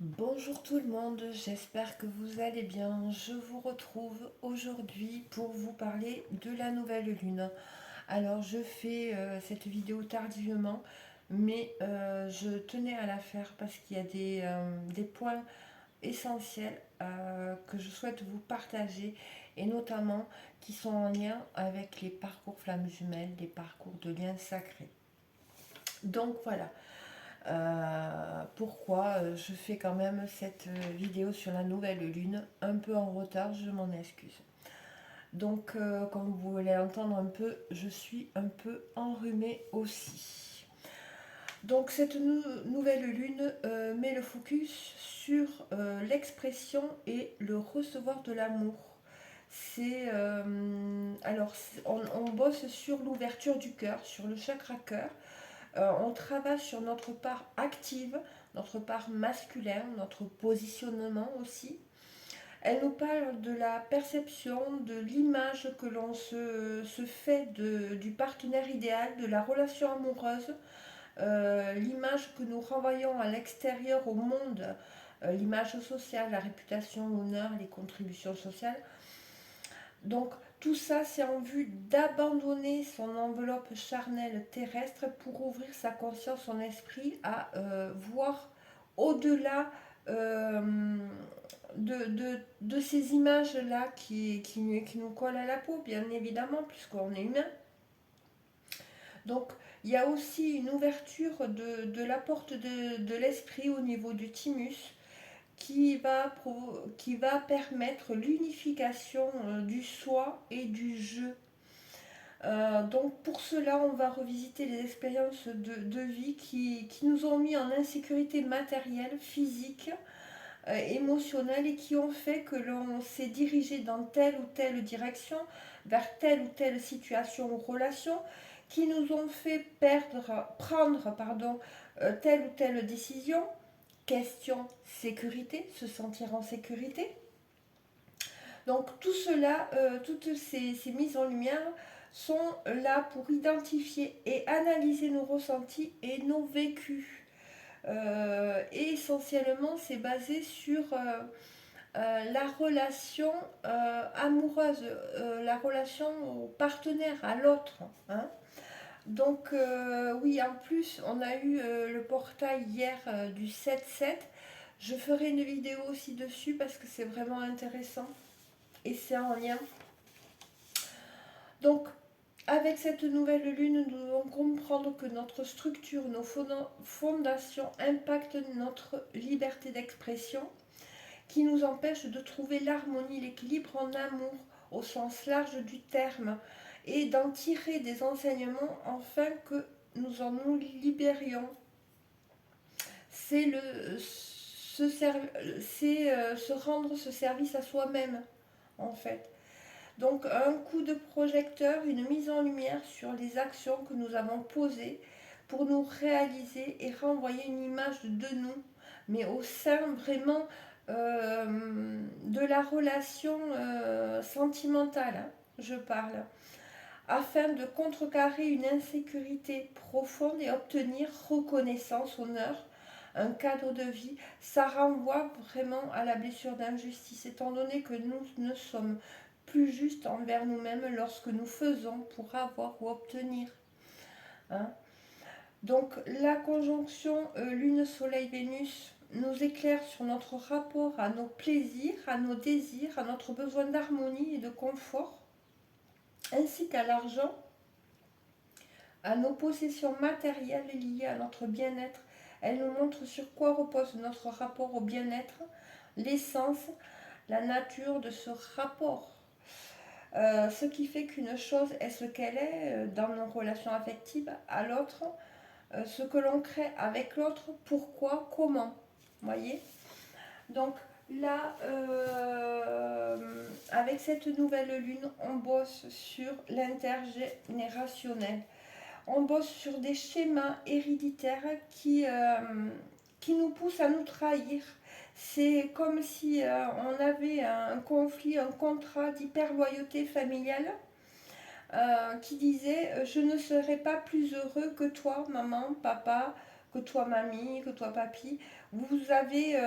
Bonjour tout le monde, j'espère que vous allez bien. Je vous retrouve aujourd'hui pour vous parler de la nouvelle lune. Alors je fais cette vidéo tardivement, mais je tenais à la faire parce qu'il y a des points essentiels que je souhaite vous partager et notamment qui sont en lien avec les parcours flammes jumelles, les parcours de liens sacrés. Donc voilà. Pourquoi je fais quand même cette vidéo sur la nouvelle lune un peu en retard, je m'en excuse. Donc, comme vous allez l'entendre un peu, je suis un peu enrhumée aussi. Donc, cette nouvelle lune met le focus sur l'expression et le recevoir de l'amour. On bosse sur l'ouverture du cœur, sur le chakra cœur. On travaille sur notre part active, notre part masculin, notre positionnement aussi. Elle nous parle de la perception, de l'image que l'on se fait du partenaire idéal, de la relation amoureuse, l'image que nous renvoyons à l'extérieur au monde, l'image sociale, la réputation, l'honneur, les contributions sociales. Donc tout ça, c'est en vue d'abandonner son enveloppe charnelle terrestre pour ouvrir sa conscience, son esprit à voir au-delà euh, de ces images-là qui nous collent à la peau, bien évidemment, puisqu'on est humain. Donc il y a aussi une ouverture de la porte de l'esprit au niveau du thymus qui va permettre l'unification du soi et du je. Donc pour cela, on va revisiter les expériences de vie qui nous ont mis en insécurité matérielle, physique, émotionnelle et qui ont fait que l'on s'est dirigé dans telle ou telle direction, vers telle ou telle situation ou relation, qui nous ont fait prendre telle ou telle décision. Question sécurité, se sentir en sécurité. Donc tout cela, toutes ces mises en lumière sont là pour identifier et analyser nos ressentis et nos vécus. Et essentiellement, c'est basé sur la relation amoureuse, la relation au partenaire, à l'autre. Hein. Donc oui, en plus, on a eu le portail hier du 7-7. Je ferai une vidéo aussi dessus parce que c'est vraiment intéressant et c'est en lien. Donc, avec cette nouvelle lune, nous devons comprendre que notre structure, nos fondations impactent notre liberté d'expression, qui nous empêche de trouver l'harmonie, l'équilibre en amour, au sens large du terme, et d'en tirer des enseignements afin que nous en nous libérions. C'est se rendre ce service à soi-même, en fait. Donc un coup de projecteur, une mise en lumière sur les actions que nous avons posées pour nous réaliser et renvoyer une image de nous, mais au sein vraiment de la relation sentimentale, hein, je parle, afin de contrecarrer une insécurité profonde et obtenir reconnaissance, honneur, un cadre de vie. Ça renvoie vraiment à la blessure d'injustice, étant donné que nous ne sommes plus justes envers nous-mêmes lorsque nous faisons pour avoir ou obtenir. Hein. Donc la conjonction Lune-Soleil-Vénus nous éclaire sur notre rapport à nos plaisirs, à nos désirs, à notre besoin d'harmonie et de confort, ainsi qu'à l'argent, à nos possessions matérielles liées à notre bien-être. Elle nous montre sur quoi repose notre rapport au bien-être, l'essence, la nature de ce rapport. Ce qui fait qu'une chose est ce qu'elle est dans nos relations affectives à l'autre, ce que l'on crée avec l'autre, pourquoi, comment. Voyez. Donc là, avec cette nouvelle lune, on bosse sur l'intergénérationnel. On bosse sur des schémas héréditaires qui nous poussent à nous trahir. C'est comme si on avait un conflit, un contrat d'hyper-loyauté familiale qui disait je ne serai pas plus heureux que toi, maman, papa, que toi, mamie, que toi, papy, vous avez,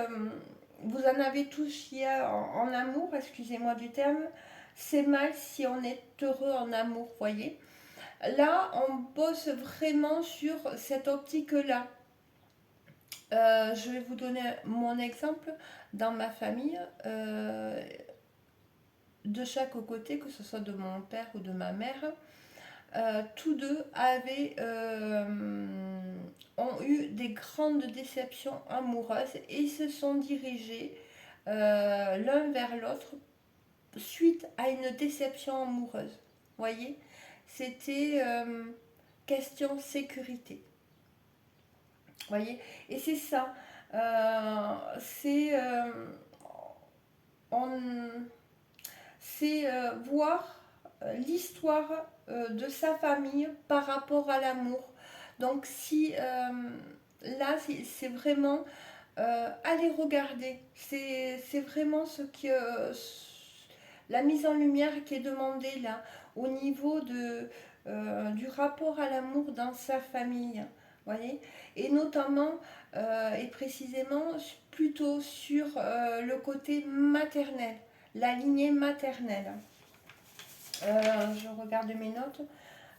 vous en avez tous qui est en amour, excusez-moi du terme. C'est mal si on est heureux en amour, voyez. Là, on bosse vraiment sur cette optique-là. Je vais vous donner mon exemple. Dans ma famille, de chaque côté, que ce soit de mon père ou de ma mère, tous deux ont eu des grandes déceptions amoureuses et se sont dirigés l'un vers l'autre suite à une déception amoureuse. Voyez, c'était question sécurité. Voyez, et c'est ça. C'est on- c'est voir l'histoire de sa famille par rapport à l'amour. Donc si là, c'est vraiment aller regarder. C'est vraiment la mise en lumière qui est demandée là, au niveau du rapport à l'amour dans sa famille. Voyez, et notamment et précisément plutôt sur le côté maternel, la lignée maternelle. Je regarde mes notes.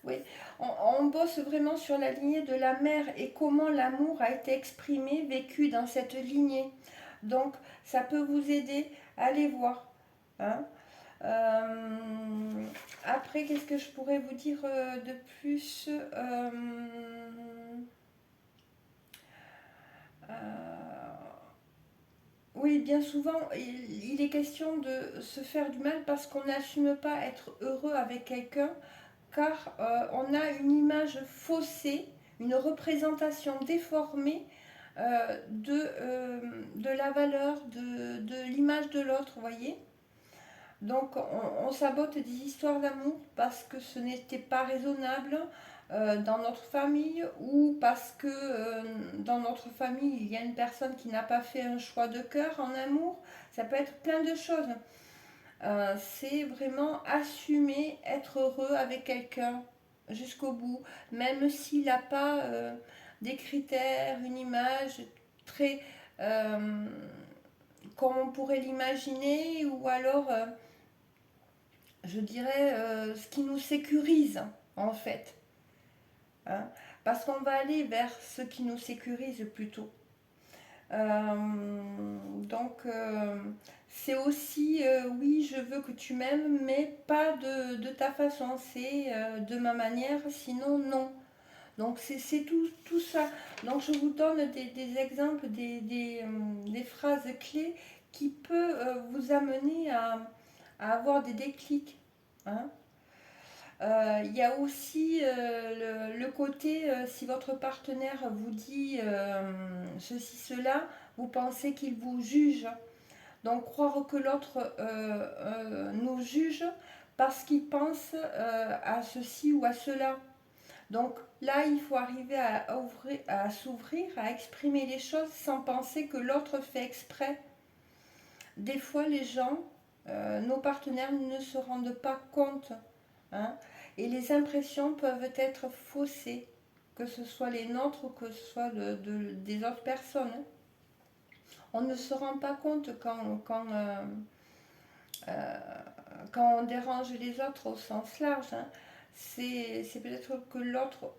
Oui, on bosse vraiment sur la lignée de la mère et comment l'amour a été exprimé, vécu dans cette lignée. Donc, ça peut vous aider à aller voir. Hein. Après, qu'est-ce que je pourrais vous dire de plus euh, Oui, bien souvent, il est question de se faire du mal parce qu'on n'assume pas être heureux avec quelqu'un car on a une image faussée, une représentation déformée de la valeur, de l'image de l'autre, vous voyez. Donc on sabote des histoires d'amour parce que ce n'était pas raisonnable dans notre famille ou parce que dans notre famille il y a une personne qui n'a pas fait un choix de cœur en amour. Ça peut être plein de choses. C'est vraiment assumer être heureux avec quelqu'un jusqu'au bout, même s'il n'a pas des critères, une image très comme on pourrait l'imaginer, ou alors je dirais ce qui nous sécurise en fait. Hein, parce qu'on va aller vers ce qui nous sécurise plutôt. Donc c'est aussi oui je veux que tu m'aimes mais pas de ta façon, c'est de ma manière, sinon non. Donc c'est tout ça. Donc je vous donne des exemples, des phrases clés qui peuvent vous amener à avoir des déclics. Hein. Il y a aussi le côté, si votre partenaire vous dit ceci, cela, vous pensez qu'il vous juge. Donc croire que l'autre nous juge parce qu'il pense à ceci ou à cela. Donc là, il faut arriver à s'ouvrir, à exprimer les choses sans penser que l'autre fait exprès. Des fois, les gens, nos partenaires ne se rendent pas compte. Hein, et les impressions peuvent être faussées, que ce soit les nôtres ou que ce soit des autres personnes. On ne se rend pas compte euh, quand on dérange les autres au sens large. Hein. C'est peut-être que l'autre,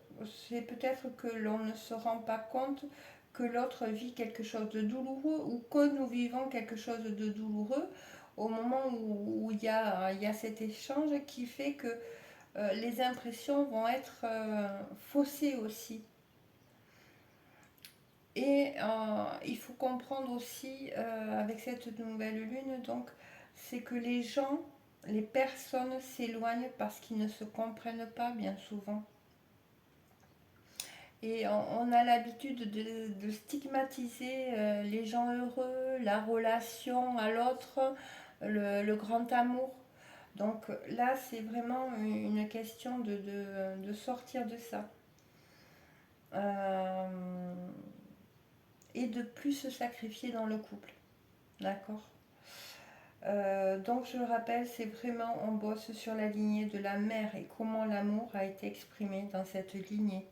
c'est peut-être que l'on ne se rend pas compte que l'autre vit quelque chose de douloureux ou que nous vivons quelque chose de douloureux au moment où il y a cet échange qui fait que les impressions vont être faussées aussi. Et il faut comprendre aussi avec cette nouvelle lune, donc, c'est que les gens, les personnes s'éloignent parce qu'ils ne se comprennent pas bien souvent. Et on a l'habitude de stigmatiser les gens heureux, la relation à l'autre, le grand amour. Donc là, c'est vraiment une question de sortir de ça. Euh, et de plus se sacrifier dans le couple. D'accord. Donc je le rappelle, c'est vraiment, on bosse sur la lignée de la mère et comment l'amour a été exprimé dans cette lignée.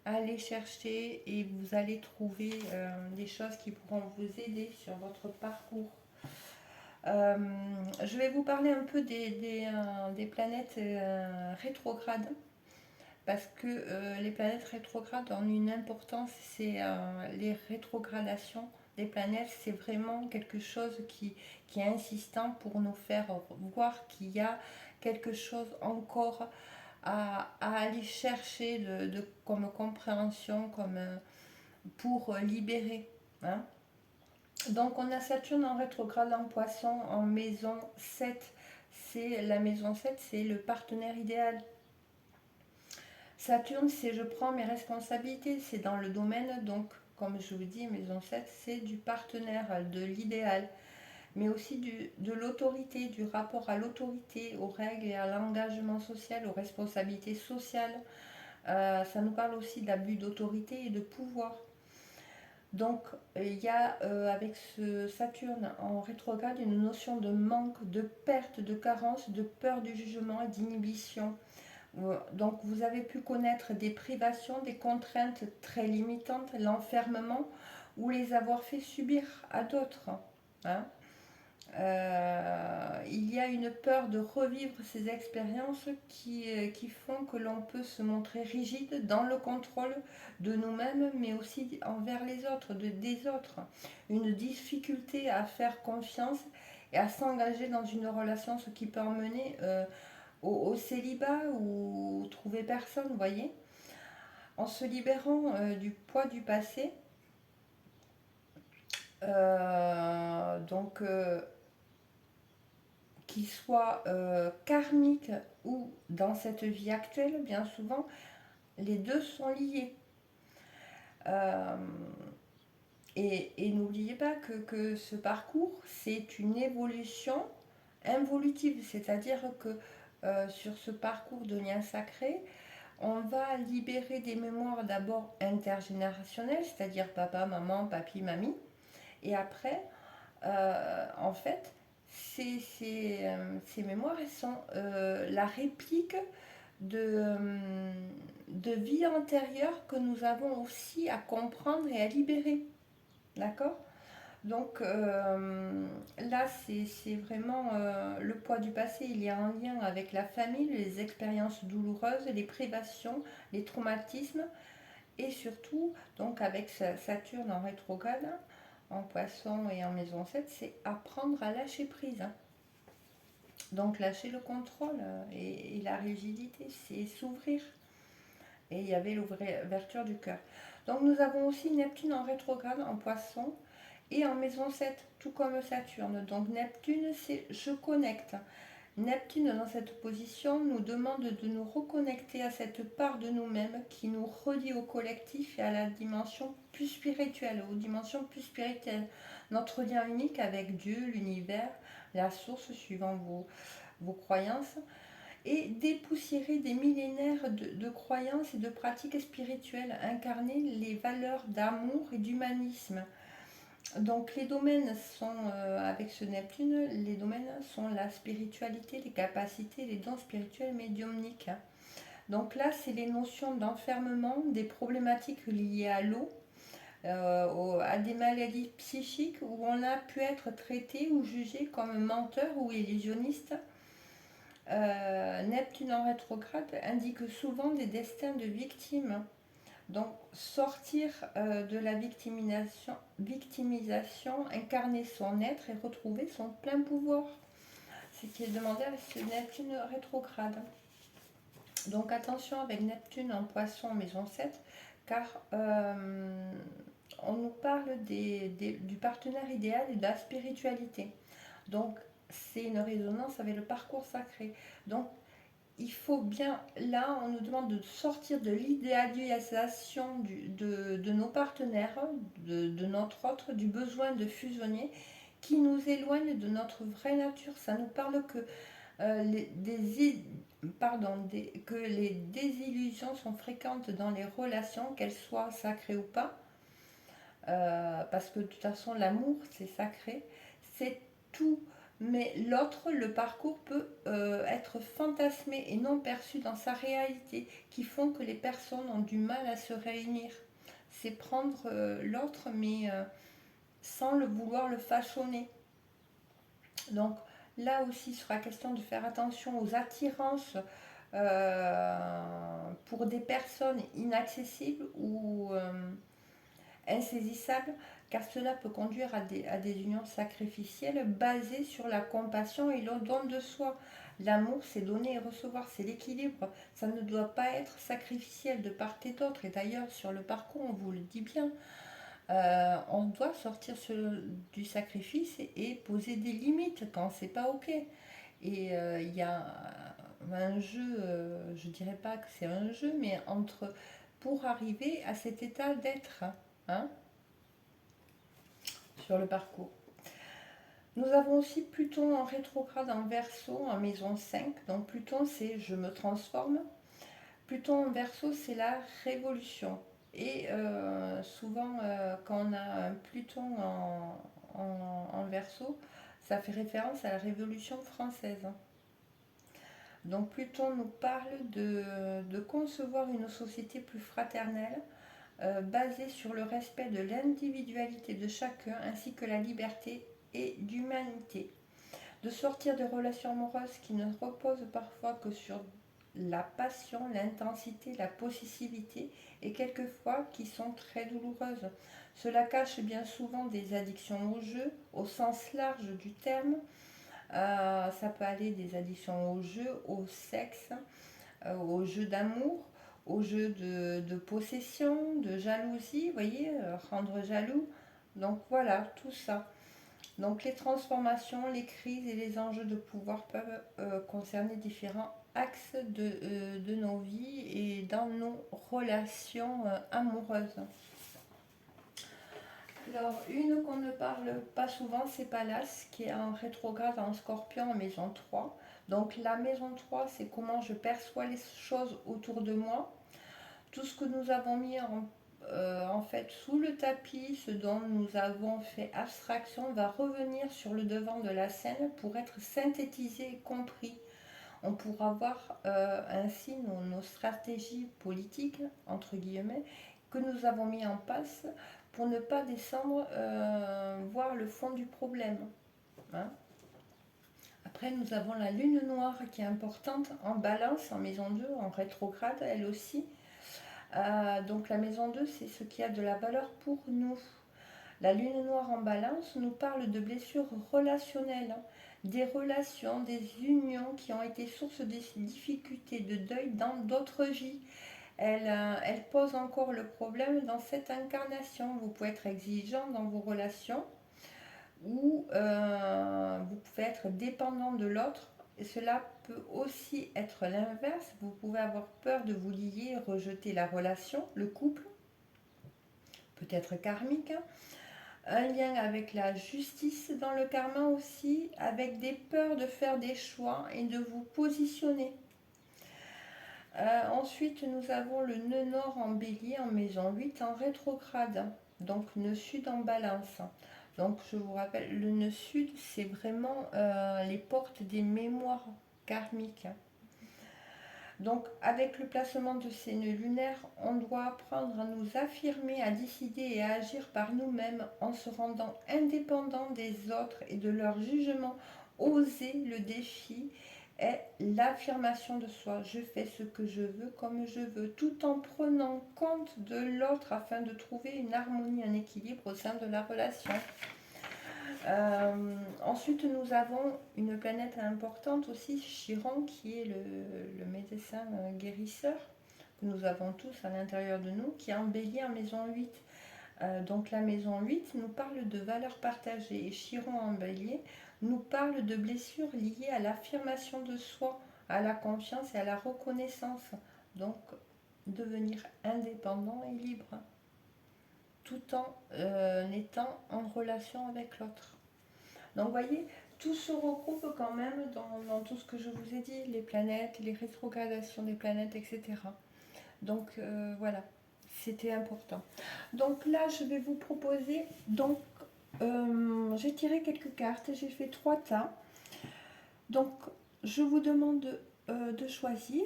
allez chercher et vous allez trouver des choses qui pourront vous aider sur votre parcours. Euh, je vais vous parler un peu des planètes rétrogrades, parce que les planètes rétrogrades ont une importance, c'est les rétrogradations des planètes, c'est vraiment quelque chose qui est insistant pour nous faire voir qu'il y a quelque chose encore à aller chercher comme compréhension, pour libérer. Hein. Donc on a Saturne en rétrograde en Poisson en maison 7. La maison 7, c'est le partenaire idéal. Saturne, c'est je prends mes responsabilités, c'est dans le domaine, donc comme je vous dis, maison 7, c'est du partenaire, de l'idéal, mais aussi de l'autorité, du rapport à l'autorité, aux règles et à l'engagement social, aux responsabilités sociales. Ça nous parle aussi d'abus d'autorité et de pouvoir. Donc, il y a avec ce Saturne en rétrograde une notion de manque, de perte, de carence, de peur du jugement et d'inhibition. Donc, vous avez pu connaître des privations, des contraintes très limitantes, l'enfermement ou les avoir fait subir à d'autres. Hein. Il y a une peur de revivre ces expériences qui font que l'on peut se montrer rigide dans le contrôle de nous-mêmes, mais aussi envers les autres, des autres. Une difficulté à faire confiance et à s'engager dans une relation, ce qui peut emmener au célibat ou trouver personne, vous voyez. En se libérant du poids du passé, donc qu'il soit karmique ou dans cette vie actuelle, bien souvent, les deux sont liés. Euh, et n'oubliez pas que ce parcours, c'est une évolution involutive, c'est-à-dire que sur ce parcours de lien sacré, on va libérer des mémoires d'abord intergénérationnelles, c'est-à-dire papa, maman, papy, mamie, et après, en fait, ces mémoires, elles sont la réplique de vie antérieure que nous avons aussi à comprendre et à libérer. D'accord. Donc là, c'est vraiment le poids du passé. Il est en lien avec la famille, les expériences douloureuses, les privations, les traumatismes et surtout, donc avec Saturne en rétrograde, en Poisson et en maison 7, c'est apprendre à lâcher prise. Hein. Donc lâcher le contrôle et la rigidité, c'est s'ouvrir. Et il y avait l'ouverture du cœur. Donc nous avons aussi Neptune en rétrograde en Poisson et en maison 7, tout comme Saturne. Donc Neptune, c'est je connecte. Neptune, dans cette position, nous demande de nous reconnecter à cette part de nous-mêmes qui nous relie au collectif et à la dimension plus spirituelle, aux dimensions plus spirituelles. Notre lien unique avec Dieu, l'univers, la source, suivant vos croyances, et dépoussiérer des millénaires de croyances et de pratiques spirituelles, incarner les valeurs d'amour et d'humanisme. Donc les domaines sont, avec ce Neptune, les domaines sont la spiritualité, les capacités, les dons spirituels médiumniques. Donc là, c'est les notions d'enfermement, des problématiques liées à l'eau, à des maladies psychiques où on a pu être traité ou jugé comme menteur ou illusionniste. Neptune en rétrograde indique souvent des destins de victimes. Donc sortir de la victimisation, incarner son être et retrouver son plein pouvoir. C'est ce qui est demandé avec ce Neptune rétrograde. Donc attention avec Neptune en Poisson maison 7, car on nous parle du partenaire idéal et de la spiritualité. Donc c'est une résonance avec le parcours sacré. Donc il faut bien, là, on nous demande de sortir de l'idéalisation de nos partenaires, de notre autre, du besoin de fusionner, qui nous éloigne de notre vraie nature. Ça nous parle que, que les désillusions sont fréquentes dans les relations, qu'elles soient sacrées ou pas, parce que de toute façon, l'amour, c'est sacré, c'est tout. mais l'autre, le parcours peut être fantasmé et non perçu dans sa réalité, qui font que les personnes ont du mal à se réunir. C'est prendre l'autre, mais sans le vouloir le façonner. Donc là aussi, il sera question de faire attention aux attirances pour des personnes inaccessibles ou insaisissables, car cela peut conduire à des unions sacrificielles basées sur la compassion et le don de soi. L'amour, c'est donner et recevoir, c'est l'équilibre. Ça ne doit pas être sacrificiel de part et d'autre. Et d'ailleurs, sur le parcours, on vous le dit bien, on doit sortir du sacrifice et poser des limites quand c'est pas ok. Et il y a un jeu, je dirais pas que c'est un jeu, mais entre pour arriver à cet état d'être, hein, sur le parcours. Nous avons aussi Pluton en rétrograde en Verseau en maison 5. Donc Pluton, c'est je me transforme. Pluton en Verseau, c'est la révolution. Et souvent, quand on a un Pluton en Verseau, ça fait référence à la Révolution française. Donc Pluton nous parle de concevoir une société plus fraternelle, basée sur le respect de l'individualité de chacun ainsi que la liberté et l'humanité. De sortir des relations amoureuses qui ne reposent parfois que sur la passion, l'intensité, la possessivité et quelquefois qui sont très douloureuses. Cela cache bien souvent des addictions au jeu, au sens large du terme. Ça peut aller des addictions au jeu, au sexe, au jeu d'amour, au jeu de possession, de jalousie, vous voyez, rendre jaloux. Donc voilà, tout ça. Donc les transformations, les crises et les enjeux de pouvoir peuvent concerner différents axes de nos vies et dans nos relations amoureuses. Alors, une qu'on ne parle pas souvent, c'est Pallas, qui est en rétrograde en Scorpion en maison 3. Donc la maison 3, c'est comment je perçois les choses autour de moi. Tout ce que nous avons mis en fait sous le tapis, ce dont nous avons fait abstraction, va revenir sur le devant de la scène pour être synthétisé et compris. On pourra voir ainsi nos stratégies politiques, entre guillemets, que nous avons mis en place pour ne pas descendre voir le fond du problème. Hein. Après, nous avons la lune noire qui est importante en balance, en maison 2, en rétrograde, elle aussi. Donc la maison 2, c'est ce qui a de la valeur pour nous. La lune noire en balance nous parle de blessures relationnelles, hein, des relations, des unions qui ont été source de difficultés, de deuil dans d'autres vies. Elle pose encore le problème dans cette incarnation. Vous pouvez être exigeant dans vos relations ou vous pouvez être dépendant de l'autre. Et cela peut aussi être l'inverse. Vous pouvez avoir peur de vous lier, rejeter la relation, le couple, peut-être karmique. Hein. Un lien avec la justice dans le karma aussi, avec des peurs de faire des choix et de vous positionner. Ensuite, nous avons le nœud nord en bélier en maison 8 en rétrograde, donc nœud sud en balance. Donc je vous rappelle, le nœud sud, c'est vraiment les portes des mémoires karmiques. Donc avec le placement de ces nœuds lunaires, on doit apprendre à nous affirmer, à décider et à agir par nous-mêmes en se rendant indépendant des autres et de leur jugement. Oser le défi est l'affirmation de soi. Je fais ce que je veux comme je veux, tout en prenant compte de l'autre afin de trouver une harmonie, un équilibre au sein de la relation. Ensuite, nous avons une planète importante aussi, Chiron, qui est le médecin guérisseur que nous avons tous à l'intérieur de nous, qui est en bélier en maison 8. Donc la maison 8 nous parle de valeurs partagées et Chiron en bélier nous parle de blessures liées à l'affirmation de soi, à la confiance et à la reconnaissance. Donc devenir indépendant et libre, tout en étant en relation avec l'autre. Donc vous voyez, tout se regroupe quand même dans tout ce que je vous ai dit, les planètes, les rétrogradations des planètes, etc. Donc voilà, c'était important. Donc là, je vais vous proposer, donc j'ai tiré quelques cartes, j'ai fait 3 tas. Donc, je vous demande de choisir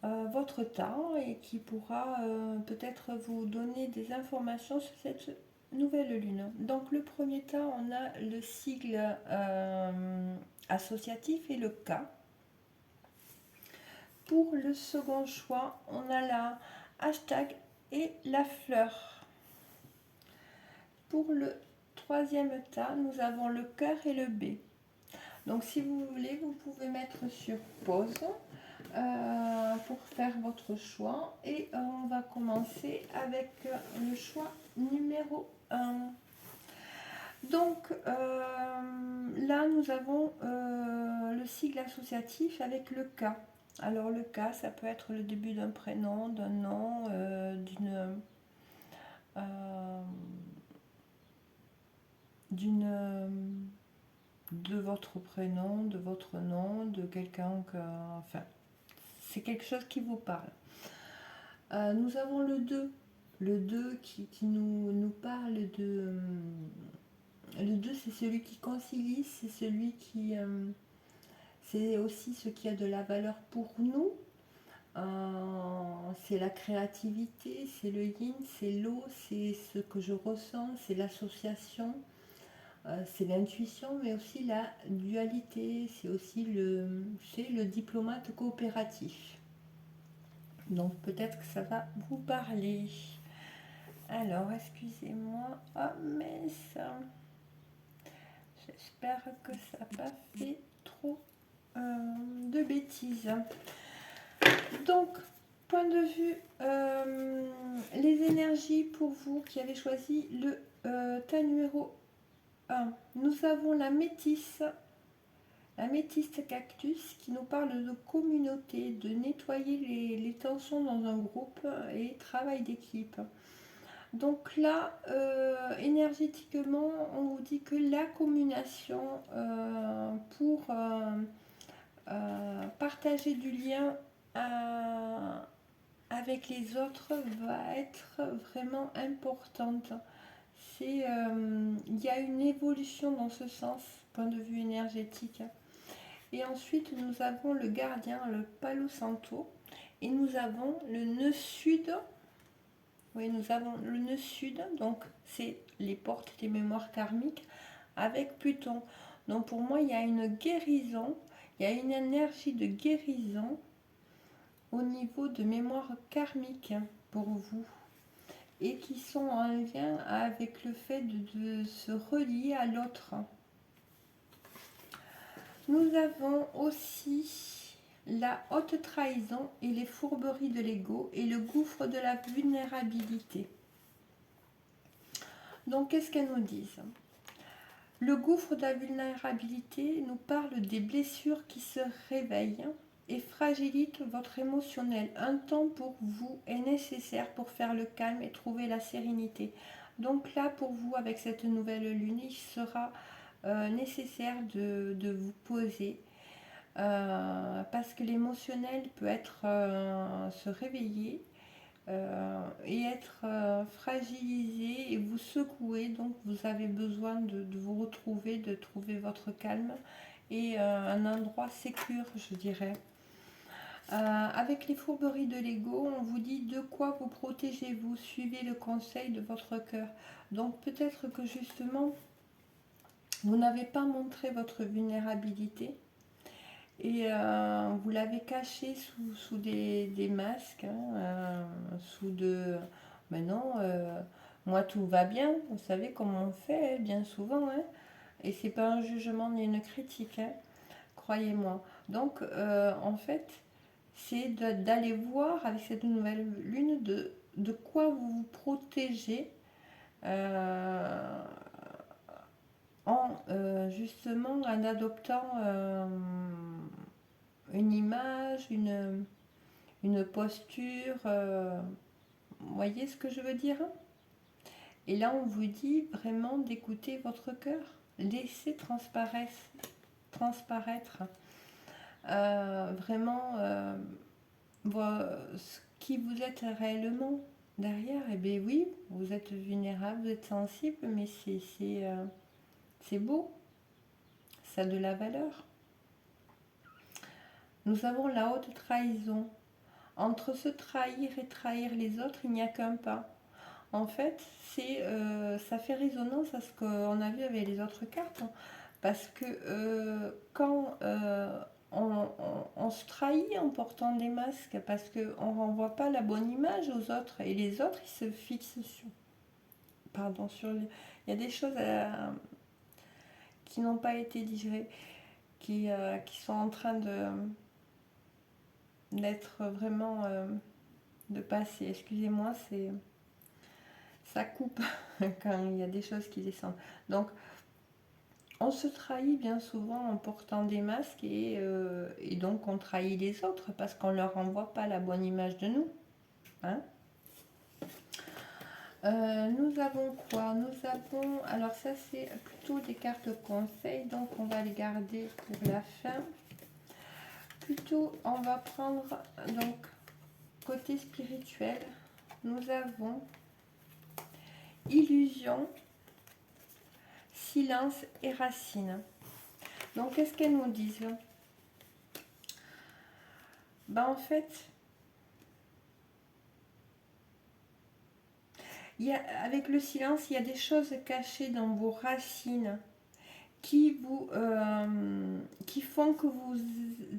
votre temps et qui pourra peut-être vous donner des informations sur cette nouvelle lune. Donc, le premier temps, on a le sigle associatif et le K. Pour le second choix, on a la hashtag et la fleur. Pour le troisième tas, nous avons le cœur et le B. Donc si vous voulez, vous pouvez mettre sur pause pour faire votre choix. Et on va commencer avec le choix numéro 1. Donc là, nous avons le sigle associatif avec le K. Alors le K, ça peut être le début d'un prénom, d'un nom, de votre prénom, de votre nom, de quelqu'un que... Enfin, c'est quelque chose qui vous parle. Nous avons le 2. Le 2 qui nous parle de... Le 2, c'est celui qui concilie, c'est celui qui... c'est aussi ce qui a de la valeur pour nous. C'est la créativité, c'est le yin, c'est l'eau, c'est ce que je ressens, c'est l'association, c'est l'intuition, mais aussi la dualité, c'est aussi le diplomate coopératif. Donc peut-être que ça va vous parler. Alors, excusez-moi. Oh mince. J'espère que ça n'a pas fait trop de bêtises. Donc, point de vue, les énergies pour vous qui avez choisi le tas numéro 1. Nous avons la métisse cactus qui nous parle de communauté, de nettoyer les tensions dans un groupe et travail d'équipe. Donc là, énergétiquement, on vous dit que la communication pour partager du lien avec les autres va être vraiment importante. Il y a une évolution dans ce sens, point de vue énergétique. Et ensuite, nous avons le gardien, le Palo Santo, et nous avons le nœud sud. Oui, nous avons le nœud sud, donc c'est les portes des mémoires karmiques avec Pluton. Donc pour moi, il y a une guérison, il y a une énergie de guérison au niveau de mémoire karmique pour vous et qui sont en lien avec le fait de se relier à l'autre. Nous avons aussi la haute trahison et les fourberies de l'ego et le gouffre de la vulnérabilité. Donc, qu'est-ce qu'elles nous disent? Le gouffre de la vulnérabilité nous parle des blessures qui se réveillent et fragilisent votre émotionnel. Un temps pour vous est nécessaire pour faire le calme et trouver la sérénité. Donc là, pour vous, avec cette nouvelle lune, il sera nécessaire de vous poser parce que l'émotionnel peut être se réveiller et être fragilisé et vous secouer. Donc vous avez besoin de vous retrouver, de trouver votre calme et un endroit sécure, je dirais. Avec les fourberies de l'ego, on vous dit de quoi vous protégez-vous, suivez le conseil de votre cœur. Donc peut-être que justement vous n'avez pas montré votre vulnérabilité et vous l'avez caché sous des masques, hein, sous de... Mais non, moi tout va bien, vous savez comment on fait, hein, bien souvent, hein, et c'est pas un jugement ni une critique, hein, croyez-moi. Donc en fait, c'est d'aller voir avec cette nouvelle lune de quoi vous vous protégez justement en adoptant une image, une posture. Vous voyez ce que je veux dire? Et là, on vous dit vraiment d'écouter votre cœur. Laissez transparaître vraiment ce qui vous êtes réellement derrière. Et bien oui, vous êtes vulnérable, vous êtes sensible, mais c'est beau. Ça a de la valeur. Nous avons la haute trahison. Entre se trahir et trahir les autres, il n'y a qu'un pas. En fait, ça fait résonance à ce qu'on a vu avec les autres cartes, hein. Parce que quand on se trahit en portant des masques, parce qu'on ne renvoie pas la bonne image aux autres, et les autres, ils se fixent sur... Pardon, il y a des choses qui n'ont pas été digérées, qui sont en train d'être vraiment... de passer. Excusez-moi, ça coupe quand il y a des choses qui descendent. Donc, on se trahit bien souvent en portant des masques et donc on trahit les autres parce qu'on ne leur renvoie pas la bonne image de nous. Hein. Nous avons quoi? Nous avons... Alors ça c'est plutôt des cartes conseils, donc on va les garder pour la fin. Plutôt on va prendre donc côté spirituel. Nous avons illusion, silence et racine. Donc qu'est-ce qu'elles nous disent? Ben, en fait, avec le silence, il y a des choses cachées dans vos racines qui font que vous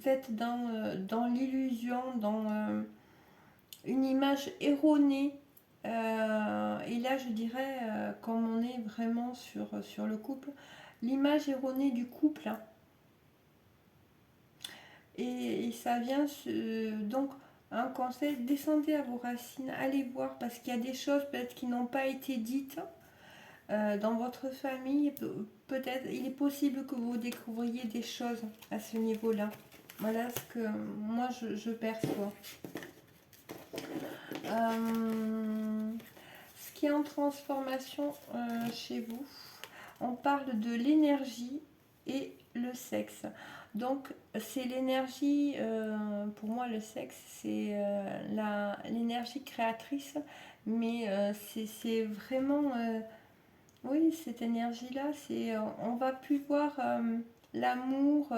êtes dans l'illusion, dans une image erronée. Et là, je dirais, comme on est vraiment sur le couple, l'image erronée du couple. Hein. Et ça vient donc un conseil, descendez à vos racines, allez voir parce qu'il y a des choses peut-être qui n'ont pas été dites dans votre famille. Peut-être il est possible que vous découvriez des choses à ce niveau-là. Voilà ce que moi je perçois. Ce qui est en transformation chez vous, on parle de l'énergie et le sexe. Donc c'est l'énergie, pour moi le sexe c'est l'énergie créatrice, mais c'est vraiment, oui cette énergie-là, on va plus voir l'amour,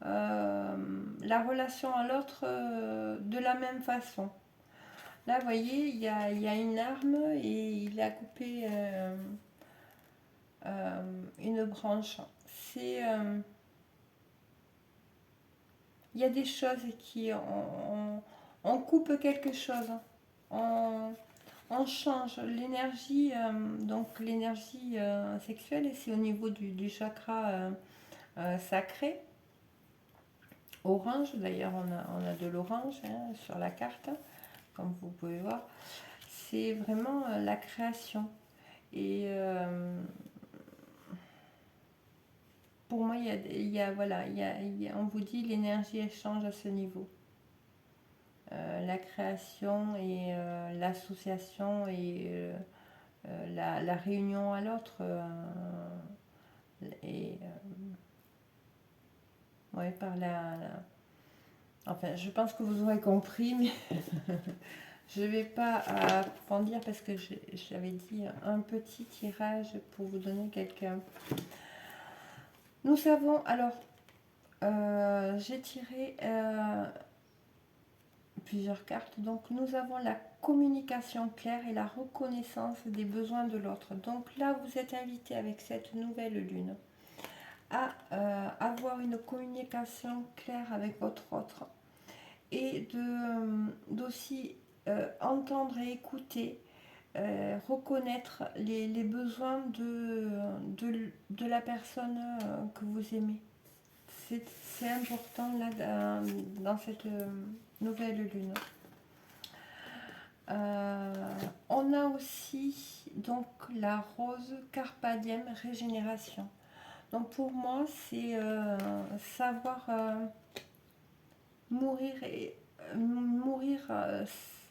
la relation à l'autre de la même façon. Là vous voyez, il y a une arme et il a coupé une branche. Il y a des choses on coupe quelque chose, on change l'énergie, donc l'énergie sexuelle, et c'est au niveau du chakra sacré, orange. D'ailleurs, on a de l'orange hein, sur la carte, comme vous pouvez voir. C'est vraiment la création. Et pour moi, on vous dit l'énergie elle change à ce niveau. La création et l'association et la réunion à l'autre. Enfin, je pense que vous aurez compris, mais je ne vais pas approfondir parce que j'avais dit un petit tirage pour vous donner quelqu'un. Nous savons, alors, j'ai tiré plusieurs cartes. Donc, nous avons la communication claire et la reconnaissance des besoins de l'autre. Donc là, vous êtes invité avec cette nouvelle lune à avoir une communication claire avec votre autre et d'aussi entendre et écouter, reconnaître les besoins de la personne que vous aimez. C'est important là dans cette nouvelle lune. On a aussi donc la rose carpe diem régénération. Donc pour moi c'est savoir mourir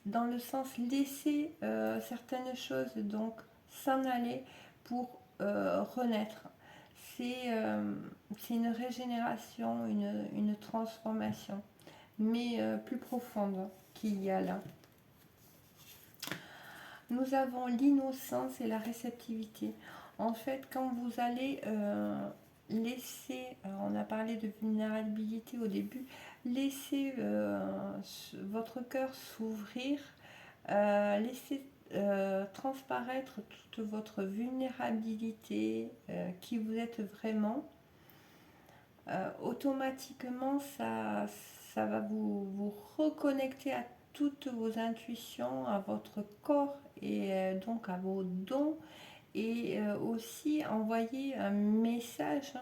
dans le sens laisser certaines choses donc s'en aller pour renaître. C'est une régénération, une transformation, mais plus profonde qu'il y a là. Nous avons l'innocence et la réceptivité. En fait, quand vous allez laisser on a parlé de vulnérabilité au début, laissez votre cœur s'ouvrir, laissez transparaître toute votre vulnérabilité, qui vous êtes vraiment. Automatiquement, ça va vous reconnecter à toutes vos intuitions, à votre corps et donc à vos dons, et aussi envoyer un message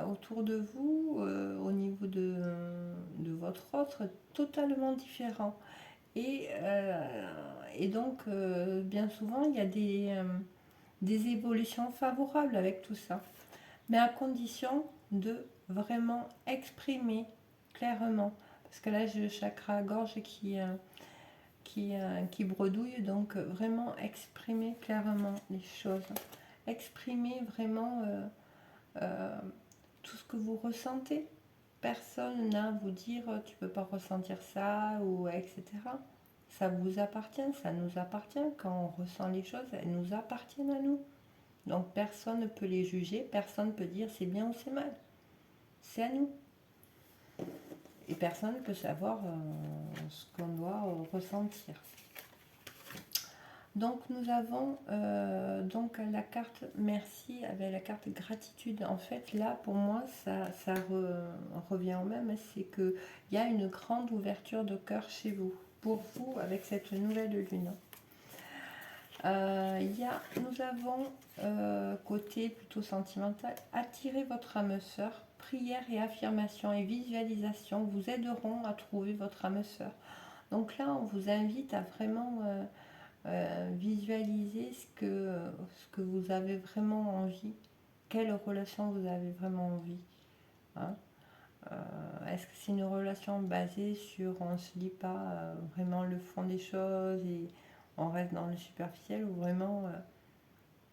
autour de vous, au niveau de votre autre, totalement différent. Et donc, bien souvent, il y a des évolutions favorables avec tout ça, mais à condition de vraiment exprimer clairement. Parce que là, j'ai le chakra gorge qui bredouille, donc vraiment exprimer clairement les choses. Exprimer vraiment tout ce que vous ressentez. Personne n'a à vous dire tu peux pas ressentir ça, ou etc. Ça vous appartient, ça nous appartient. Quand on ressent les choses, elles nous appartiennent à nous. Donc personne ne peut les juger, personne ne peut dire c'est bien ou c'est mal. C'est à nous. Et personne ne peut savoir ce qu'on doit ressentir. Donc nous avons donc la carte merci avec la carte gratitude. En fait là pour moi ça revient au même, c'est qu'il y a une grande ouverture de cœur chez vous, pour vous, avec cette nouvelle lune. Nous avons côté plutôt sentimental, attirer votre âme sœur. Prière et affirmation et visualisation vous aideront à trouver votre âme sœur. Donc là on vous invite à vraiment visualiser ce que vous avez vraiment envie, quelle relation vous avez vraiment envie. Hein. Est-ce que c'est une relation basée sur on ne se dit pas vraiment le fond des choses et on reste dans le superficiel, ou vraiment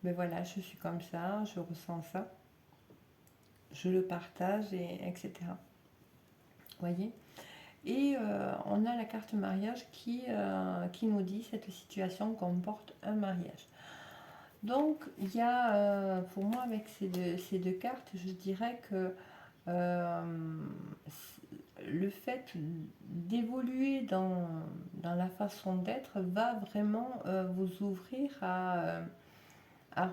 mais voilà, je suis comme ça, je ressens ça, je le partage, etc. Vous voyez. Et on a la carte mariage qui nous dit cette situation comporte un mariage. Donc il y a pour moi avec ces deux cartes, je dirais que le fait d'évoluer dans la façon d'être va vraiment vous ouvrir à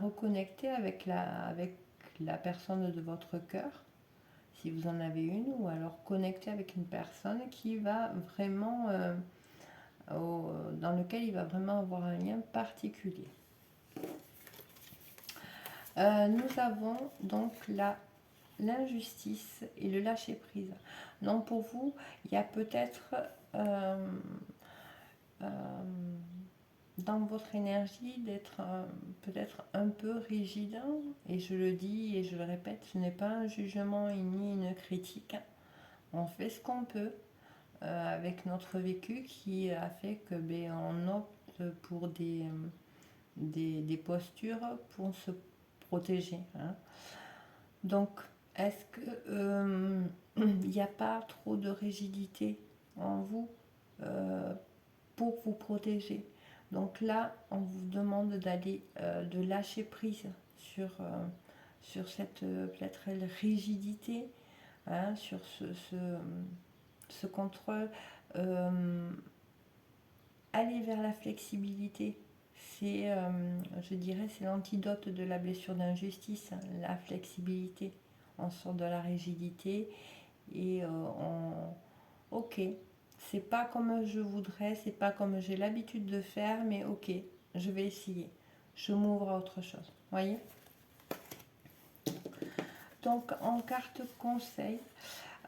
reconnecter avec la personne de votre cœur, si vous en avez une, ou alors connecter avec une personne qui va vraiment dans lequel il va vraiment avoir un lien particulier. Nous avons donc l'injustice et le lâcher prise. Donc pour vous, il y a peut-être dans votre énergie d'être peut-être un peu rigide, et je le dis et je le répète, ce n'est pas un jugement ni une critique. On fait ce qu'on peut avec notre vécu qui a fait que on opte pour des postures pour se protéger. Hein. Donc, est-ce que il n'y a pas trop de rigidité en vous pour vous protéger? Donc là, on vous demande d'aller de lâcher prise sur cette peut-être rigidité, hein, sur ce contrôle. Aller vers la flexibilité, c'est, je dirais, c'est l'antidote de la blessure d'injustice, hein, la flexibilité. On sort de la rigidité et ok, c'est pas comme je voudrais, c'est pas comme j'ai l'habitude de faire, mais ok, je vais essayer. Je m'ouvre à autre chose. Voyez. Donc en carte conseil,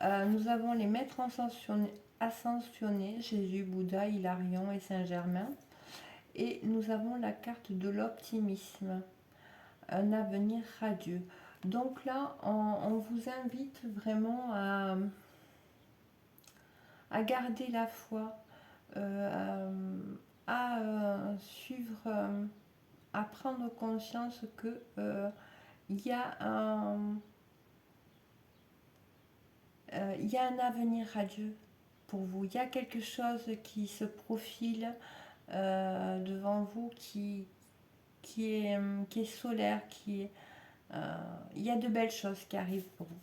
nous avons les maîtres ascensionnés, Jésus, Bouddha, Hilarion et Saint-Germain. Et nous avons la carte de l'optimisme, un avenir radieux. Donc là, on vous invite vraiment à garder la foi, à suivre, à prendre conscience que il y a un avenir radieux pour vous. Il y a quelque chose qui se profile devant vous qui est solaire, il y a de belles choses qui arrivent pour vous.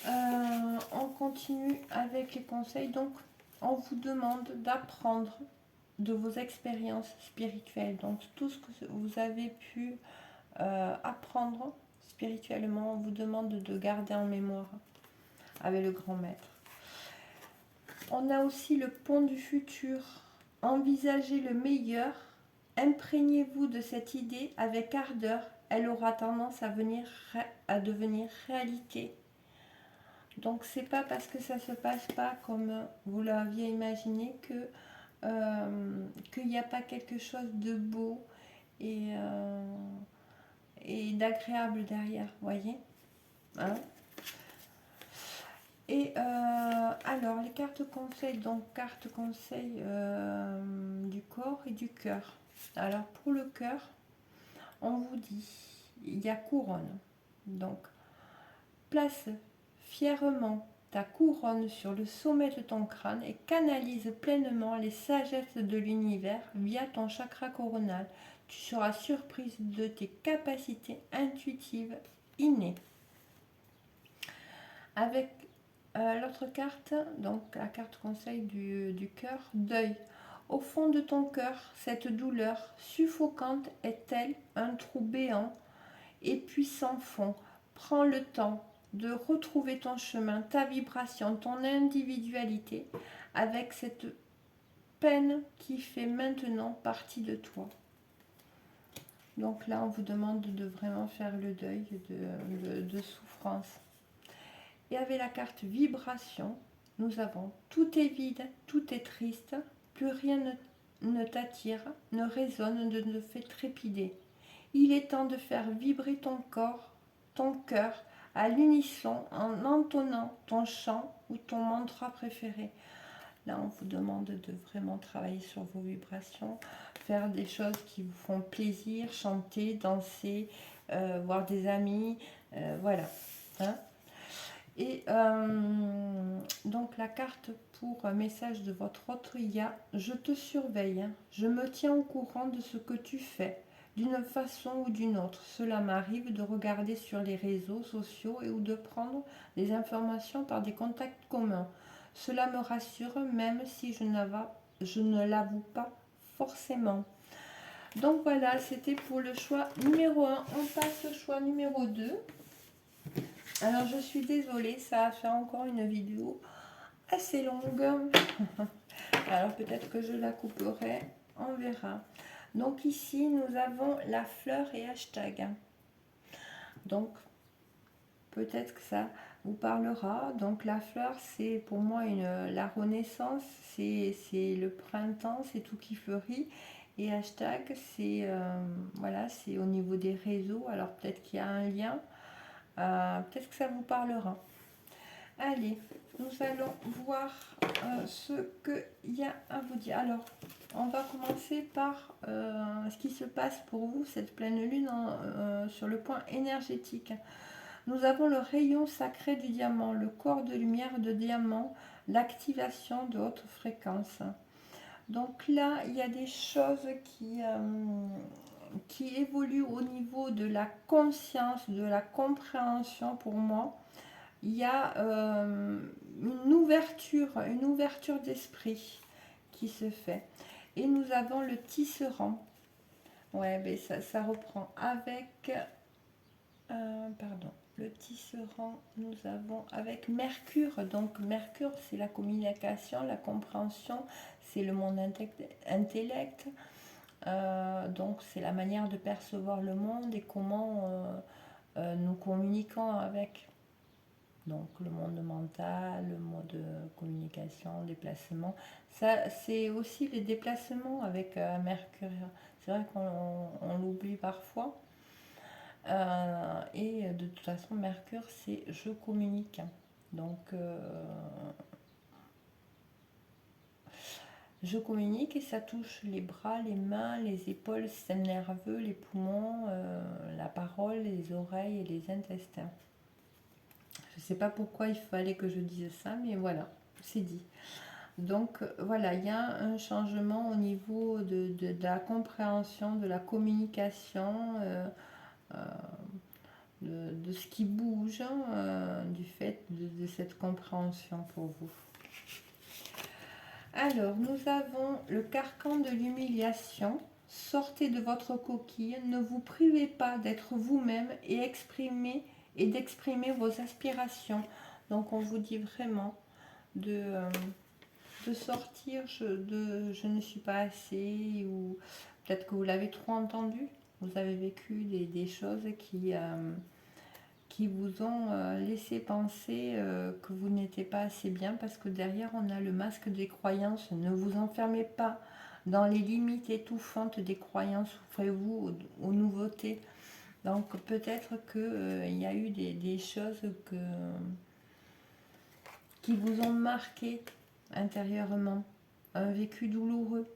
On continue avec les conseils. Donc, on vous demande d'apprendre de vos expériences spirituelles. Donc, tout ce que vous avez pu apprendre spirituellement, on vous demande de garder en mémoire avec le grand maître. On a aussi le pont du futur. Envisagez le meilleur. Imprégnez-vous de cette idée avec ardeur. Elle aura tendance à devenir réalité. Donc c'est pas parce que ça se passe pas comme vous l'aviez imaginé que qu'il n'y a pas quelque chose de beau et d'agréable derrière, voyez, hein. Et alors les cartes conseils, donc cartes conseils du corps et du cœur. Alors pour le cœur, on vous dit, il y a couronne, donc place fièrement ta couronne sur le sommet de ton crâne et canalise pleinement les sagesses de l'univers via ton chakra coronal. Tu seras surprise de tes capacités intuitives innées. Avec l'autre carte, donc la carte conseil du cœur, deuil. Au fond de ton cœur, cette douleur suffocante est telle un trou béant et puis sans fond. Prends le temps de retrouver ton chemin, ta vibration, ton individualité avec cette peine qui fait maintenant partie de toi. Donc là, on vous demande de vraiment faire le deuil de souffrance. Et avec la carte vibration, nous avons tout est vide, tout est triste, plus rien ne t'attire, ne résonne, ne te fait trépider. Il est temps de faire vibrer ton corps, ton cœur, à l'unisson en entonnant ton chant ou ton mantra préféré. Là, on vous demande de vraiment travailler sur vos vibrations, faire des choses qui vous font plaisir, chanter, danser, voir des amis, voilà. Hein. Et donc la carte pour un message de votre autre IA, je te surveille, je me tiens au courant de ce que tu fais. D'une façon ou d'une autre, cela m'arrive de regarder sur les réseaux sociaux ou de prendre des informations par des contacts communs. Cela me rassure même si je ne l'avoue pas forcément. Donc voilà, c'était pour le choix numéro 1. On passe au choix numéro 2. Alors je suis désolée, ça va faire encore une vidéo assez longue. Alors peut-être que je la couperai, on verra. Donc ici, nous avons la fleur et hashtag. Donc, peut-être que ça vous parlera. Donc, la fleur, c'est pour moi la renaissance, c'est le printemps, c'est tout qui fleurit. Et hashtag, c'est voilà, c'est au niveau des réseaux. Alors, peut-être qu'il y a un lien. Peut-être que ça vous parlera. Allez, nous allons voir ce qu'il y a à vous dire. Alors, on va commencer par ce qui se passe pour vous, cette pleine lune, sur le point énergétique. Nous avons le rayon sacré du diamant, le corps de lumière de diamant, l'activation de haute fréquence. Donc là, il y a des choses qui évoluent au niveau de la conscience, de la compréhension pour moi. Il y a une ouverture d'esprit qui se fait. Et nous avons le tisserand. Ouais, mais ça reprend avec... pardon. Le tisserand, nous avons avec Mercure. Donc Mercure, c'est la communication, la compréhension, c'est le monde intellect. Donc c'est la manière de percevoir le monde et comment nous communiquons avec. Donc le monde mental, le mode communication, déplacement. Ça, c'est aussi les déplacements avec Mercure. C'est vrai qu'on l'oublie parfois. Et de toute façon, Mercure, c'est je communique. Donc, je communique et ça touche les bras, les mains, les épaules, le système nerveux, les poumons, la parole, les oreilles et les intestins. Je ne sais pas pourquoi il fallait que je dise ça, mais voilà, c'est dit. Donc voilà, il y a un changement au niveau de la compréhension, de la communication. de ce qui bouge, hein, du fait de cette compréhension pour vous. Alors, nous avons le carcan de l'humiliation. Sortez de votre coquille, ne vous privez pas d'être vous-même et d'exprimer vos aspirations. Donc, on vous dit vraiment de sortir je ne suis pas assez, ou peut-être que vous l'avez trop entendu. Vous avez vécu des choses qui vous ont laissé penser que vous n'étiez pas assez bien, parce que derrière on a le masque des croyances. Ne vous enfermez pas dans les limites étouffantes des croyances, ouvrez-vous aux nouveautés. Donc peut-être qu'il y a eu des choses qui vous ont marqué intérieurement, un vécu douloureux.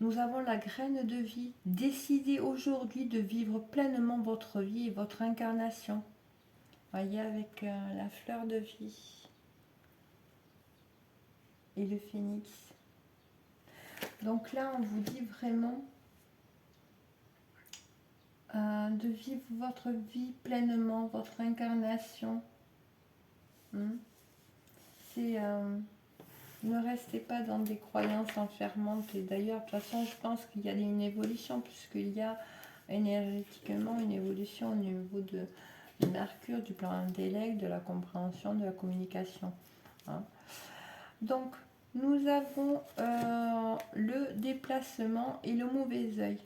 Nous avons la graine de vie. Décidez aujourd'hui de vivre pleinement votre vie et votre incarnation. Voyez, avec la fleur de vie et le phénix. Donc là, on vous dit vraiment de vivre votre vie pleinement, votre incarnation. C'est... ne restez pas dans des croyances enfermantes. Et d'ailleurs, de toute façon, je pense qu'il y a une évolution, puisqu'il y a énergétiquement une évolution au niveau de Mercure, du plan intellect, de la compréhension, de la communication. Hein. Donc, nous avons le déplacement et le mauvais œil.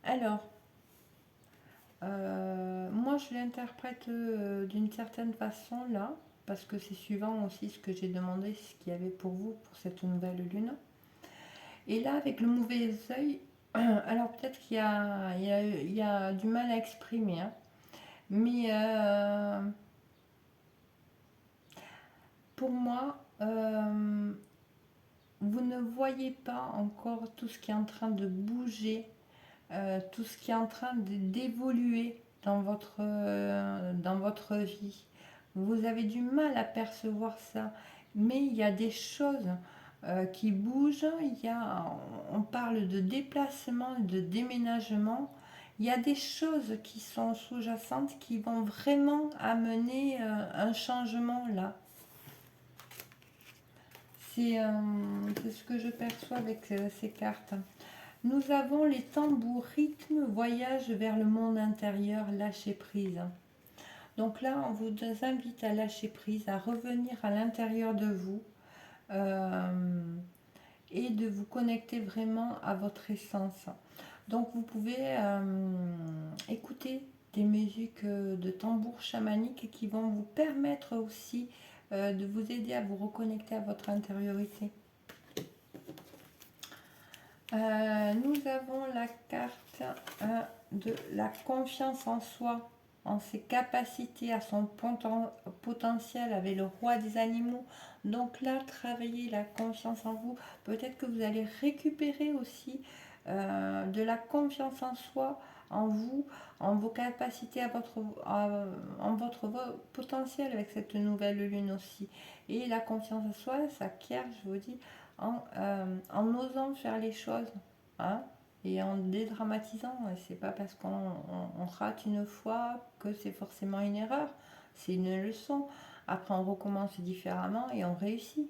Alors, moi je l'interprète d'une certaine façon là, parce que c'est suivant aussi ce que j'ai demandé, ce qu'il y avait pour vous pour cette nouvelle lune. Et là, avec le mauvais œil, alors peut-être qu'il y a du mal à exprimer, hein, mais pour moi, vous ne voyez pas encore tout ce qui est en train de bouger, tout ce qui est en train d'évoluer dans votre vie. Vous avez du mal à percevoir ça, mais il y a des choses qui bougent. On parle de déplacement, de déménagement. Il y a des choses qui sont sous-jacentes qui vont vraiment amener un changement là. C'est ce que je perçois avec ces cartes. Nous avons les tambours, rythme, voyage vers le monde intérieur, lâcher prise. Donc là, on vous invite à lâcher prise, à revenir à l'intérieur de vous et de vous connecter vraiment à votre essence. Donc vous pouvez écouter des musiques de tambours chamaniques qui vont vous permettre aussi de vous aider à vous reconnecter à votre intériorité. Nous avons la carte de la confiance en soi, en ses capacités, à son potentiel, avec le roi des animaux. Donc là, travaillez la confiance en vous. Peut-être que vous allez récupérer aussi de la confiance en soi, en vous, en vos capacités, en votre potentiel avec cette nouvelle lune aussi. Et la confiance en soi s'acquiert, je vous dis, en osant faire les choses, hein, et en dédramatisant. C'est pas parce qu'on rate une fois que c'est forcément une erreur, c'est une leçon. Après on recommence différemment et on réussit,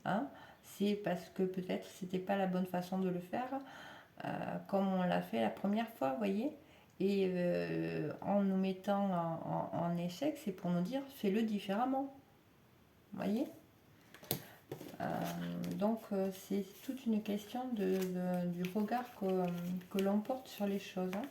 hein. C'est parce que peut-être c'était pas la bonne façon de le faire, comme on l'a fait la première fois, vous voyez. Et en nous mettant en échec, c'est pour nous dire fais-le différemment, vous voyez. Donc c'est toute une question du regard que l'on porte sur les choses, hein.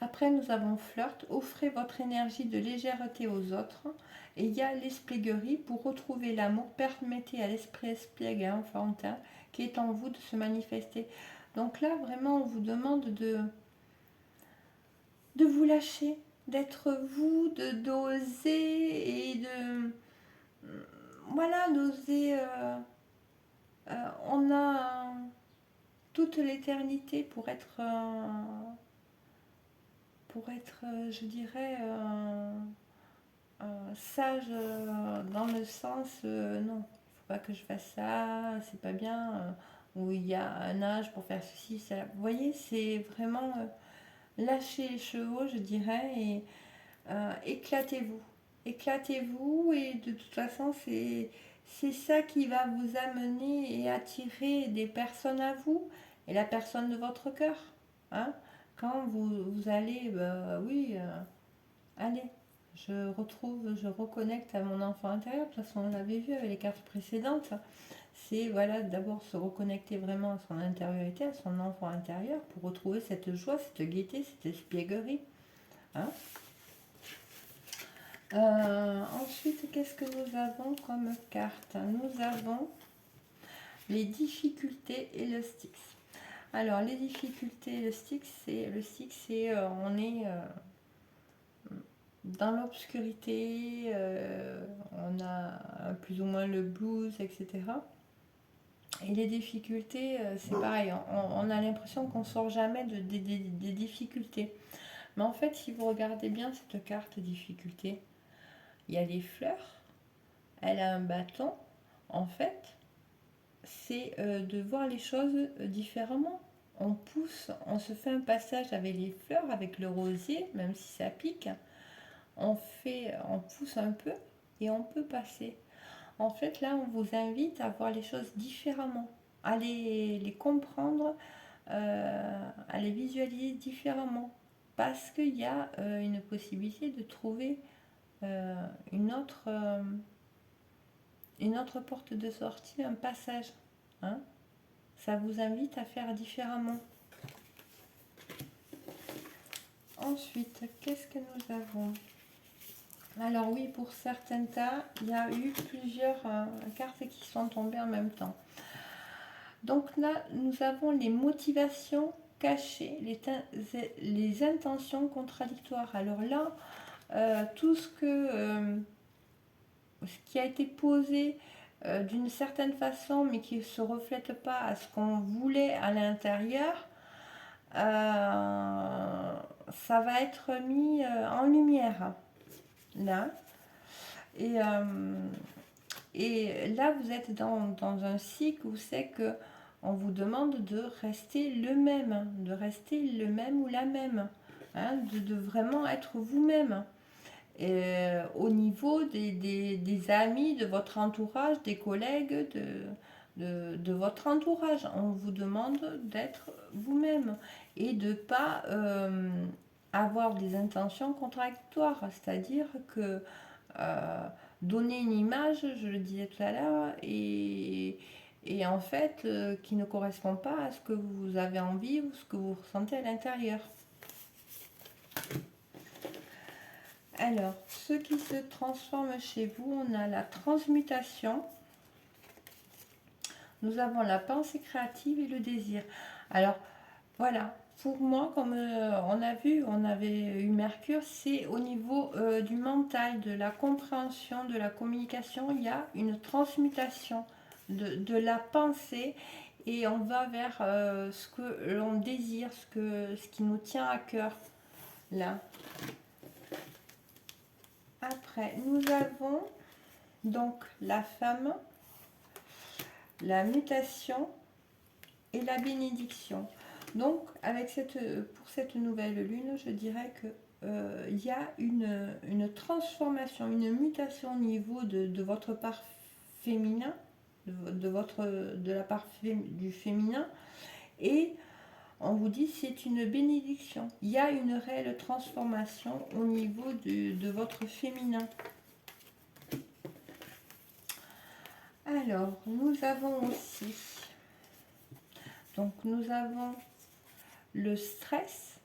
Après nous avons flirt, offrez votre énergie de légèreté aux autres. Et il y a l'espièglerie, pour retrouver l'amour, permettez à l'esprit espiègle et enfantin qui est en vous de se manifester. Donc là vraiment on vous demande de vous lâcher, d'être vous, d'oser et de... Voilà, d'oser... on a toute l'éternité pour être, je dirais, sage, dans le sens, non, il faut pas que je fasse ça, c'est pas bien, ou il y a un âge pour faire ceci, ça. Vous voyez, c'est vraiment lâchez les chevaux, je dirais, et éclatez-vous. Éclatez-vous, et de toute façon, c'est ça qui va vous amener et attirer des personnes à vous, et la personne de votre cœur. Hein. Quand vous allez, bah, oui, allez, je reconnecte à mon enfant intérieur. De toute façon, on l'avait vu avec les cartes précédentes. C'est voilà, d'abord se reconnecter vraiment à son intériorité, à son enfant intérieur, pour retrouver cette joie, cette gaieté, cette espièglerie. Hein. Ensuite, qu'est-ce que nous avons comme carte? Nous avons les difficultés et le Styx. Alors, les difficultés et le Styx, c'est on est dans l'obscurité, on a plus ou moins le blues, etc. Et les difficultés, c'est pareil, on a l'impression qu'on sort jamais des difficultés. Mais en fait, si vous regardez bien cette carte difficulté, il y a les fleurs, elle a un bâton. En fait, c'est de voir les choses différemment. On pousse, on se fait un passage avec les fleurs, avec le rosier, même si ça pique. On pousse un peu et on peut passer. En fait, là, on vous invite à voir les choses différemment, à les comprendre, à les visualiser différemment. Parce qu'il y a une possibilité de trouver euh, une autre, euh, une autre porte de sortie, un passage. Hein. Ça vous invite à faire différemment. Ensuite, qu'est-ce que nous avons? Alors oui, pour certains cas, il y a eu plusieurs cartes qui sont tombées en même temps. Donc là, nous avons les motivations cachées, les intentions contradictoires. Alors là, tout ce qui a été posé d'une certaine façon, mais qui ne se reflète pas à ce qu'on voulait à l'intérieur, ça va être mis en lumière. Là. Et là, vous êtes dans un cycle où c'est que on vous demande de rester le même ou la même, hein, de vraiment être vous-même. Au niveau des amis, de votre entourage, des collègues, de votre entourage, on vous demande d'être vous-même et de ne pas avoir des intentions contradictoires, c'est-à-dire que donner une image, je le disais tout à l'heure, et en fait qui ne correspond pas à ce que vous avez envie ou ce que vous ressentez à l'intérieur. Alors, ce qui se transforme chez vous, on a la transmutation, nous avons la pensée créative et le désir. Alors, voilà, pour moi, comme on a vu, on avait eu Mercure, c'est au niveau du mental, de la compréhension, de la communication, il y a une transmutation de la pensée et on va vers ce que l'on désire, ce qui nous tient à cœur, là. Après, nous avons donc la femme, la mutation et la bénédiction. Donc, pour cette nouvelle lune, je dirais que il y a une transformation, une mutation au niveau de votre part féminin, de la part du féminin, et on vous dit c'est une bénédiction. Il y a une réelle transformation au niveau de votre féminin. Alors, nous avons aussi, donc nous avons le stress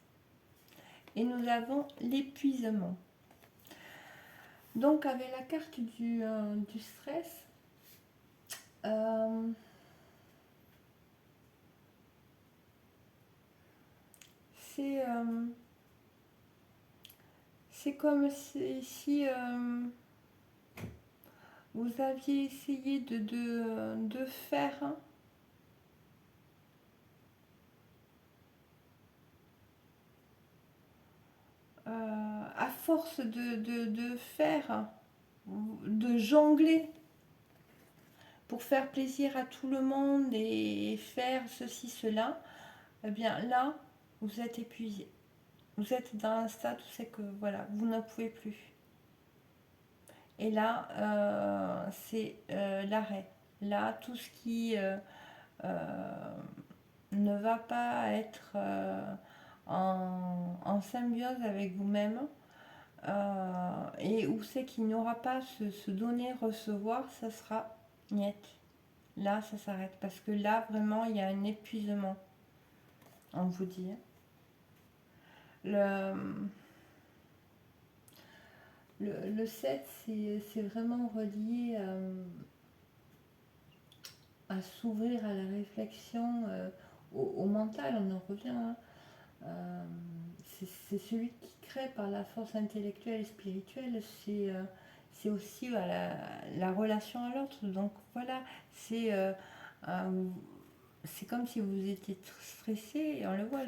et nous avons l'épuisement. Donc avec la carte du stress, c'est comme si vous aviez essayé de faire à force de faire, de jongler pour faire plaisir à tout le monde et faire ceci, cela, eh bien là, vous êtes épuisé. vous êtes dans un stade où c'est que voilà, vous ne pouvez plus. Et là, c'est l'arrêt. Là, tout ce qui ne va pas être en symbiose avec vous-même, et où c'est qu'il n'y aura pas ce donner-recevoir, ça sera niet. Là, ça s'arrête. Parce que là, vraiment, il y a un épuisement. On vous dit. Le, le 7, c'est vraiment relié à s'ouvrir à la réflexion, au mental, on en revient. Hein. C'est celui qui crée par la force intellectuelle et spirituelle. C'est aussi la relation à l'autre. Donc voilà, euh, c'est comme si vous étiez stressé, et on le voit,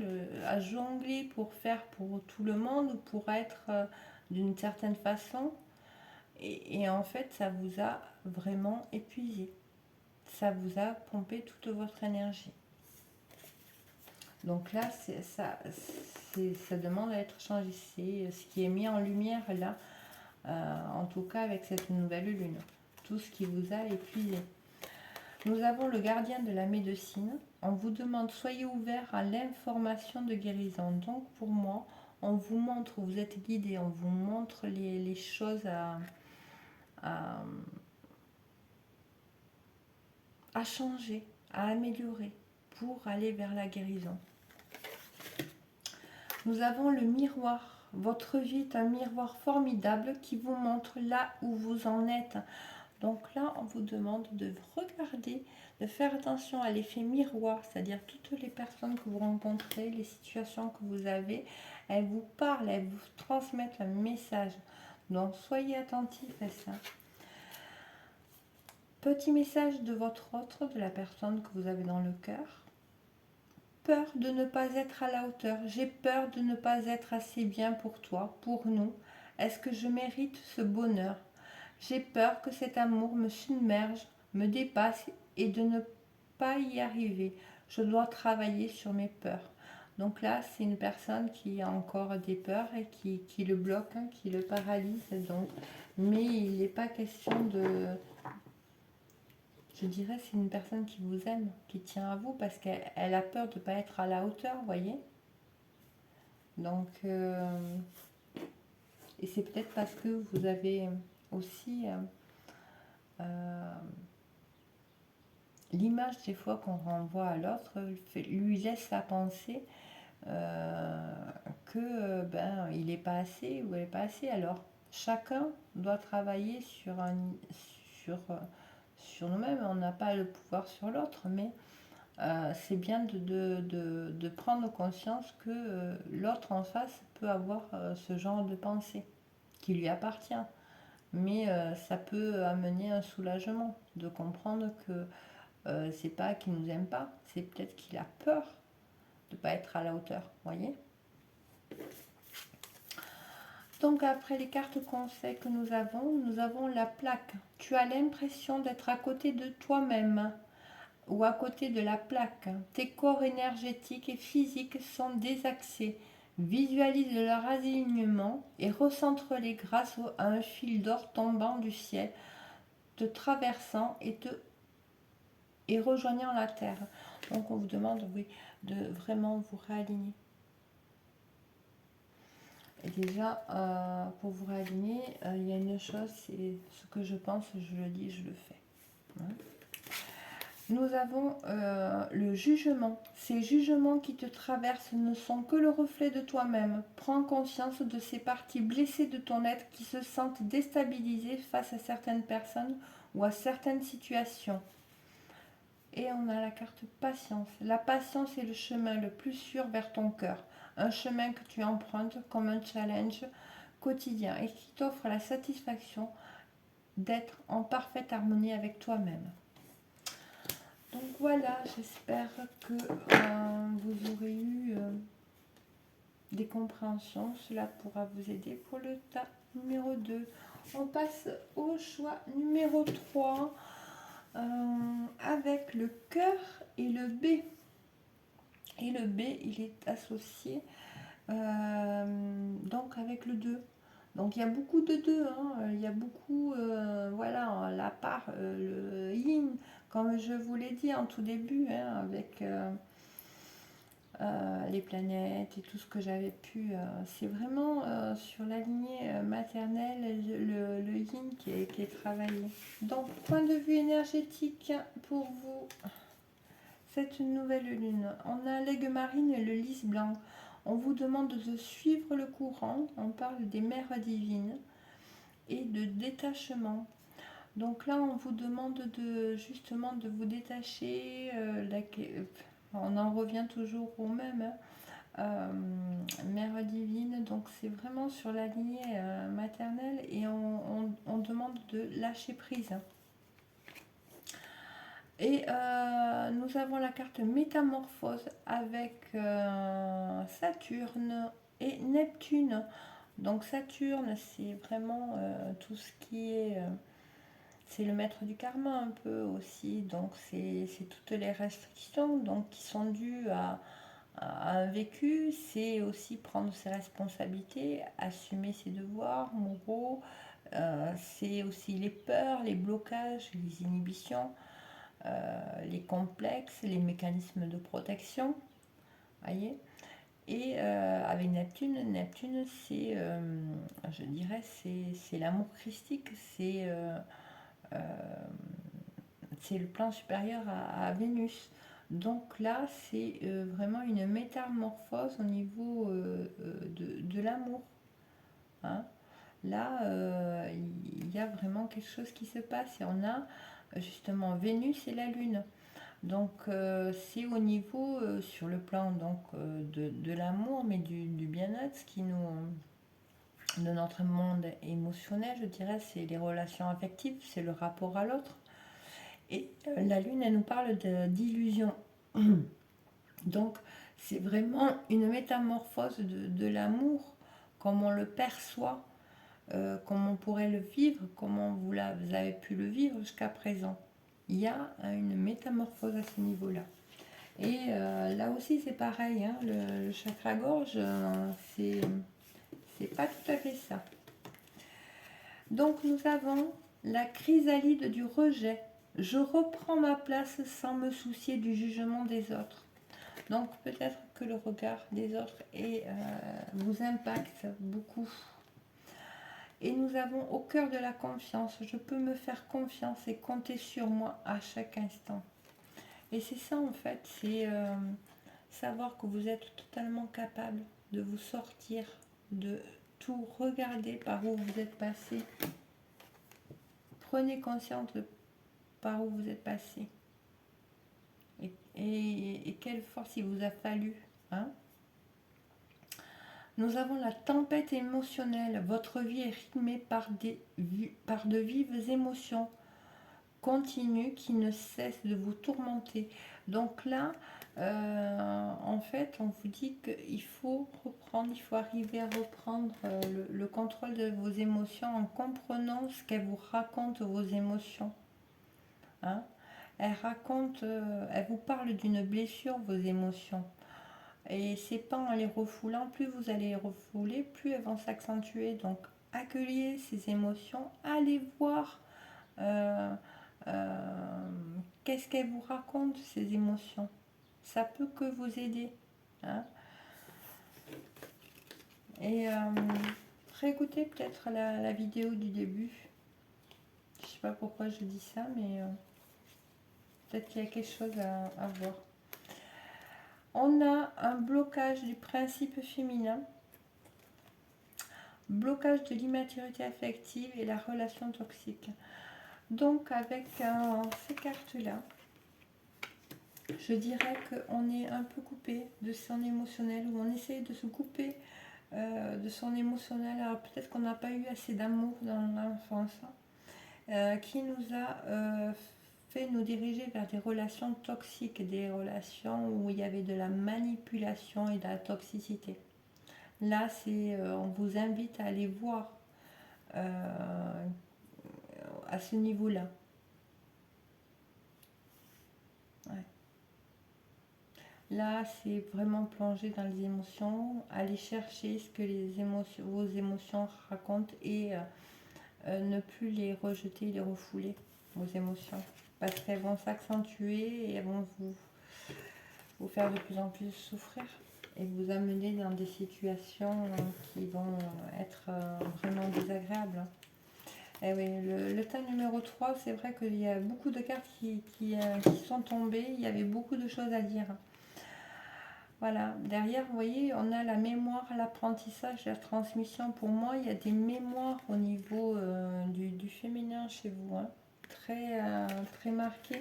à jongler pour faire pour tout le monde, pour être d'une certaine façon. Et en fait, ça vous a vraiment épuisé. Ça vous a pompé toute votre énergie. Donc là, ça demande à être changé. C'est ce qui est mis en lumière là, en tout cas avec cette nouvelle lune. Tout ce qui vous a épuisé. Nous avons le gardien de la médecine. On vous demande, soyez ouvert à l'information de guérison. Donc pour moi, on vous montre, vous êtes guidé, on vous montre les choses à changer, à améliorer pour aller vers la guérison. Nous avons le miroir. Votre vie est un miroir formidable qui vous montre là où vous en êtes. Donc là, on vous demande de regarder, de faire attention à l'effet miroir, c'est-à-dire toutes les personnes que vous rencontrez, les situations que vous avez, elles vous parlent, elles vous transmettent un message. Donc soyez attentifs à ça. Petit message de votre autre, de la personne que vous avez dans le cœur. Peur de ne pas être à la hauteur. J'ai peur de ne pas être assez bien pour toi, pour nous. Est-ce que je mérite ce bonheur? J'ai peur que cet amour me submerge, me dépasse et de ne pas y arriver. Je dois travailler sur mes peurs. Donc là, c'est une personne qui a encore des peurs et qui le bloque, hein, qui le paralyse. Donc. Mais il n'est pas question de... Je dirais c'est une personne qui vous aime, qui tient à vous parce qu'elle a peur de ne pas être à la hauteur, vous voyez. Donc, et c'est peut-être parce que vous avez aussi l'image des fois qu'on renvoie à l'autre lui laisse à penser que il n'est pas assez ou elle n'est pas assez. Alors chacun doit travailler sur, sur nous-mêmes. On n'a pas le pouvoir sur l'autre, mais c'est bien de prendre conscience que l'autre en face peut avoir ce genre de pensée qui lui appartient. Mais ça peut amener un soulagement de comprendre que c'est pas qu'il nous aime pas, c'est peut-être qu'il a peur de pas être à la hauteur, voyez. Donc après les cartes conseils que nous avons la plaque. Tu as l'impression d'être à côté de toi-même ou à côté de la plaque. Tes corps énergétiques et physiques sont désaxés. Visualise leur alignement et recentre-les grâce à un fil d'or tombant du ciel, te traversant et rejoignant la terre. Donc on vous demande, oui, de vraiment vous réaligner. Et déjà, pour vous réaligner, il y a une chose, c'est ce que je pense, je le dis, je le fais. Hein. Nous avons le jugement. Ces jugements qui te traversent ne sont que le reflet de toi-même. Prends conscience de ces parties blessées de ton être qui se sentent déstabilisées face à certaines personnes ou à certaines situations. Et on a la carte patience. La patience est le chemin le plus sûr vers ton cœur. Un chemin que tu empruntes comme un challenge quotidien et qui t'offre la satisfaction d'être en parfaite harmonie avec toi-même. Donc voilà, j'espère que vous aurez eu des compréhensions. Cela pourra vous aider pour le tas numéro 2. On passe au choix numéro 3 avec le cœur et le B. Et le B, il est associé donc avec le 2. Donc il y a beaucoup de 2, hein. Il y a beaucoup, voilà, la part, le yin, comme je vous l'ai dit en tout début, hein, avec les planètes et tout ce que j'avais pu. C'est vraiment sur la lignée maternelle, le yin qui est travaillé. Donc, point de vue énergétique pour vous, cette nouvelle lune. On a l'aigle marine et le lys blanc. On vous demande de suivre le courant. On parle des mères divines et de détachement. Donc là, on vous demande de justement de vous détacher. On en revient toujours au même. Hein. Mère divine, donc c'est vraiment sur la lignée maternelle et on demande de lâcher prise. Et nous avons la carte métamorphose avec Saturne et Neptune. Donc Saturne, c'est vraiment tout ce qui est... c'est le maître du karma un peu aussi. Donc c'est toutes les restrictions donc, qui sont dues à un vécu. C'est aussi prendre ses responsabilités, assumer ses devoirs moraux. C'est aussi les peurs, les blocages, les inhibitions. Les complexes, les mécanismes de protection, voyez. Et avec Neptune, c'est, je dirais, c'est l'amour christique, c'est le plan supérieur à Vénus. Donc là, c'est vraiment une métamorphose au niveau de l'amour. Hein. Là, il y a vraiment quelque chose qui se passe et on a justement Vénus et la Lune. Donc c'est au niveau, sur le plan donc, de l'amour, mais du bien-être, qui nous, de notre monde émotionnel, je dirais, c'est les relations affectives, c'est le rapport à l'autre. Et la Lune, elle nous parle d'illusion. Donc c'est vraiment une métamorphose de l'amour, comme on le perçoit, comme on pourrait le vivre, comment vous avez pu le vivre jusqu'à présent. Il y a une métamorphose à ce niveau-là. Et là aussi, c'est pareil, hein, le chakra gorge, c'est pas tout à fait ça. Donc, nous avons la chrysalide du rejet. Je reprends ma place sans me soucier du jugement des autres. Donc, peut-être que le regard des autres vous impacte beaucoup. Et nous avons au cœur de la confiance. Je peux me faire confiance et compter sur moi à chaque instant. Et c'est ça en fait, c'est savoir que vous êtes totalement capable de vous sortir, de tout regarder par où vous êtes passé. Prenez conscience de par où vous êtes passé. Et quelle force il vous a fallu. Hein. Nous avons la tempête émotionnelle. Votre vie est rythmée par de vives émotions continues qui ne cessent de vous tourmenter. Donc là, en fait, on vous dit qu'il faut reprendre, il faut arriver à reprendre le contrôle de vos émotions en comprenant ce qu'elles vous racontent, vos émotions. Hein. Elle vous parle d'une blessure, vos émotions. Et c'est pas en les refoulant, plus vous allez les refouler, plus elles vont s'accentuer. Donc, accueillez ces émotions, allez voir qu'est-ce qu'elles vous racontent, ces émotions. Ça peut que vous aider. Hein. Et réécoutez peut-être la vidéo du début. Je sais pas pourquoi je dis ça, mais peut-être qu'il y a quelque chose à voir. On a un blocage du principe féminin, blocage de l'immaturité affective et la relation toxique. Donc avec ces cartes-là, je dirais qu'on est un peu coupé de son émotionnel, ou on essaye de se couper de son émotionnel. Alors peut-être qu'on n'a pas eu assez d'amour dans l'enfance, qui nous a fait nous diriger vers des relations toxiques, des relations où il y avait de la manipulation et de la toxicité. Là, on vous invite à aller voir à ce niveau-là. Ouais. Là, c'est vraiment plonger dans les émotions, aller chercher ce que vos émotions racontent et ne plus les rejeter, les refouler, vos émotions. Parce qu'elles vont s'accentuer et elles vont vous faire de plus en plus souffrir et vous amener dans des situations qui vont être vraiment désagréables. Et oui, le tas numéro 3, c'est vrai qu'il y a beaucoup de cartes qui sont tombées, il y avait beaucoup de choses à dire. Voilà, derrière, vous voyez, on a la mémoire, l'apprentissage, la transmission. Pour moi, il y a des mémoires au niveau du féminin chez vous, hein, très marquées.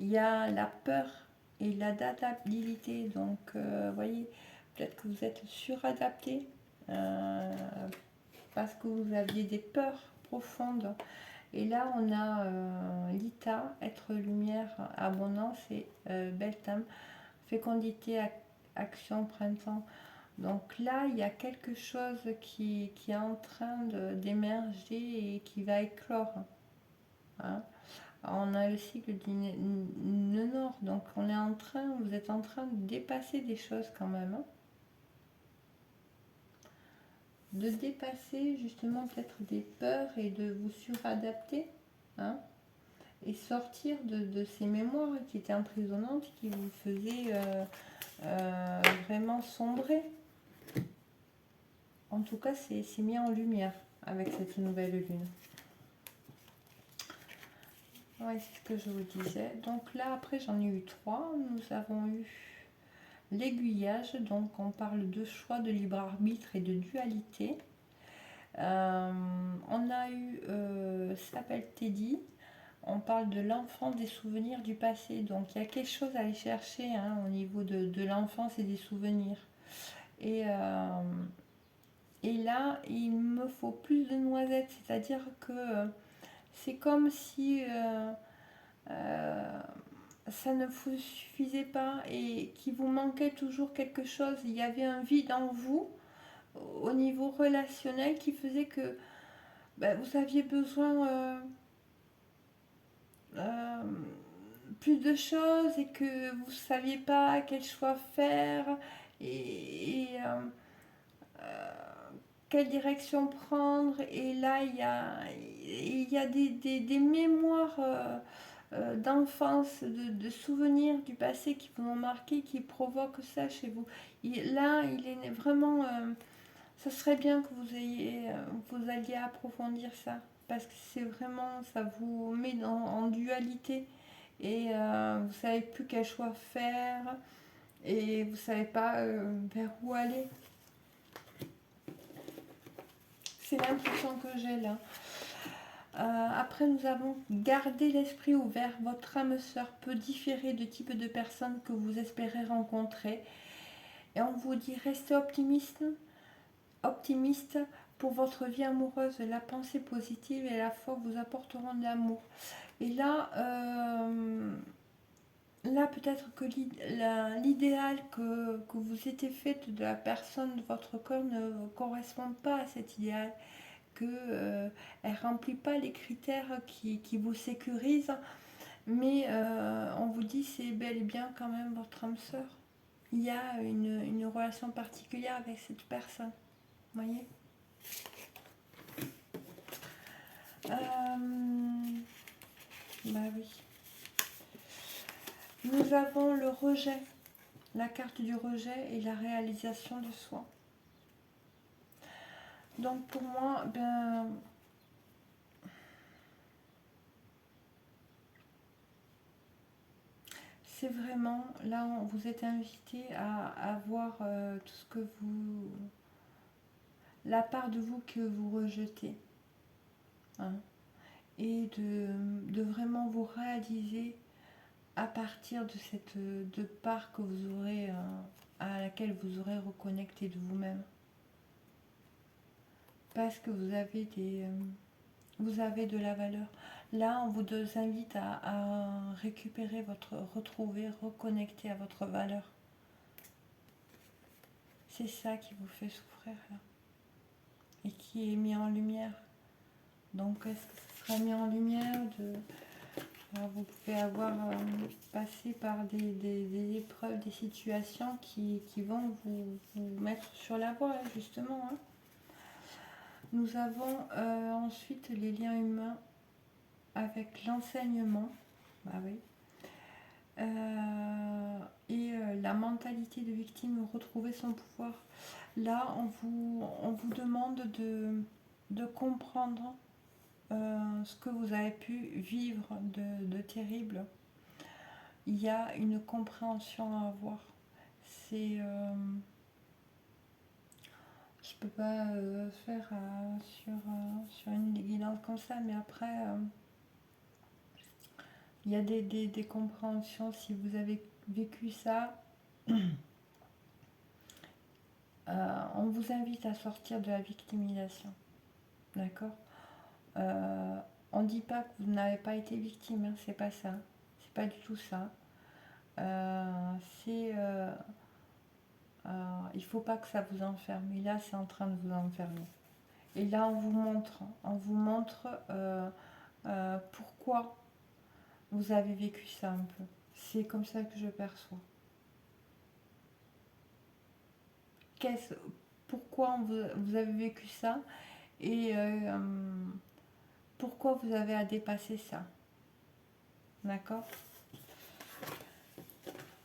Il y a la peur et l'adaptabilité. Donc, vous voyez, peut-être que vous êtes suradapté parce que vous aviez des peurs profondes. Et là, on a l'ITA, être lumière, abondance et Beltame, fécondité, action, printemps. Donc là, il y a quelque chose qui est en train d'émerger et qui va éclore. Hein. On a le cycle du nord, donc vous êtes en train de dépasser des choses quand même. Hein. De dépasser justement peut-être des peurs et de vous suradapter. Hein. Et sortir de ces mémoires qui étaient emprisonnantes, qui vous faisaient vraiment sombrer. En tout cas, c'est mis en lumière avec cette nouvelle lune. Oui, c'est ce que je vous disais. Donc là, après, j'en ai eu 3. Nous avons eu l'aiguillage. Donc, on parle de choix, de libre arbitre et de dualité. On a eu, ça s'appelle Teddy. On parle de l'enfant, des souvenirs du passé. Donc, il y a quelque chose à aller chercher hein, au niveau de l'enfance et des souvenirs. Et là, il me faut plus de noisettes. C'est-à-dire que c'est comme si ça ne vous suffisait pas et qu'il vous manquait toujours quelque chose. Il y avait un vide en vous au niveau relationnel qui faisait que vous aviez besoin plus de choses et que vous ne saviez pas quel choix faire et quelle direction prendre. Et là, il y a des mémoires d'enfance, de souvenirs du passé qui vous ont marqué, qui provoquent ça chez vous. Là, il est vraiment... ça serait bien que vous alliez approfondir ça. Parce que c'est vraiment... Ça vous met en dualité. Et vous ne savez plus quel choix faire. Et vous ne savez pas vers où aller. C'est l'impression que j'ai là. Après, nous avons gardé l'esprit ouvert. Votre âme sœur peut différer de type de personnes que vous espérez rencontrer. Et on vous dit, restez optimiste pour votre vie amoureuse. La pensée positive et la foi vous apporteront de l'amour. Et là, peut-être que l'idéal que vous étiez fait de la personne de votre corps ne correspond pas à cet idéal. Elle ne remplit pas les critères qui vous sécurisent, mais on vous dit c'est bel et bien quand même votre âme sœur. Il y a une relation particulière avec cette personne. Vous voyez bah oui. Nous avons le rejet, la carte du rejet et la réalisation de soi. Donc pour moi, c'est vraiment, là vous êtes invité à voir tout ce que la part de vous que vous rejetez. Hein, et de vraiment vous réaliser à partir de cette part que vous aurez, à laquelle vous aurez reconnecté de vous-même. Parce que vous avez de la valeur. Là, on vous invite à récupérer retrouver, reconnecter à votre valeur. C'est ça qui vous fait souffrir là. Et qui est mis en lumière. Donc, est-ce que ce sera mis en lumière Alors, vous pouvez avoir passé par des épreuves, des situations qui vont vous mettre sur la voie, justement. Hein. Nous avons ensuite les liens humains avec l'enseignement. Bah oui. Et la mentalité de victime, retrouver son pouvoir. Là, on vous demande de comprendre ce que vous avez pu vivre de terrible. Il y a une compréhension à avoir. C'est... je peux pas faire sur une guidance comme ça, mais après, il y a des compréhensions. Si vous avez vécu ça, on vous invite à sortir de la victimisation. D'accord. On ne dit pas que vous n'avez pas été victime, hein, c'est pas ça. C'est pas du tout ça. Il faut pas que ça vous enferme. Et là, c'est en train de vous enfermer. Et là, on vous montre pourquoi vous avez vécu ça un peu. C'est comme ça que je perçois. Pourquoi vous avez vécu ça et pourquoi vous avez à dépasser ça. D'accord.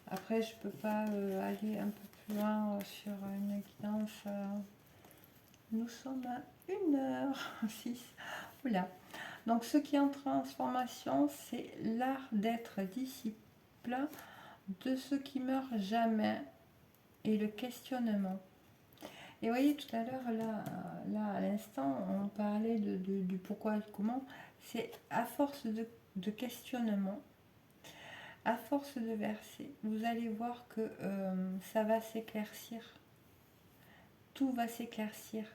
Après, je peux pas aller un peu plus loin sur une guidance. Nous sommes à 1h06. Oula. Donc, ce qui est en transformation, c'est l'art d'être disciple de ce qui meurt jamais et le questionnement. Et vous voyez, tout à l'heure, là à l'instant, on parlait du pourquoi et comment. C'est à force de questionnement, à force de verser, vous allez voir que ça va s'éclaircir. Tout va s'éclaircir.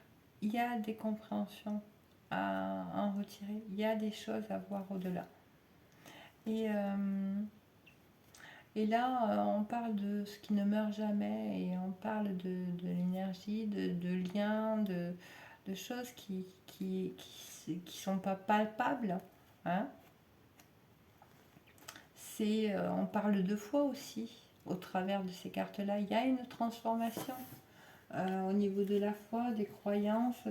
Il y a des compréhensions à en retirer. Il y a des choses à voir au-delà. Et là, on parle de ce qui ne meurt jamais et on parle de l'énergie, de liens, de choses qui sont pas palpables. Hein. On parle de foi aussi au travers de ces cartes-là. Il y a une transformation au niveau de la foi, des croyances,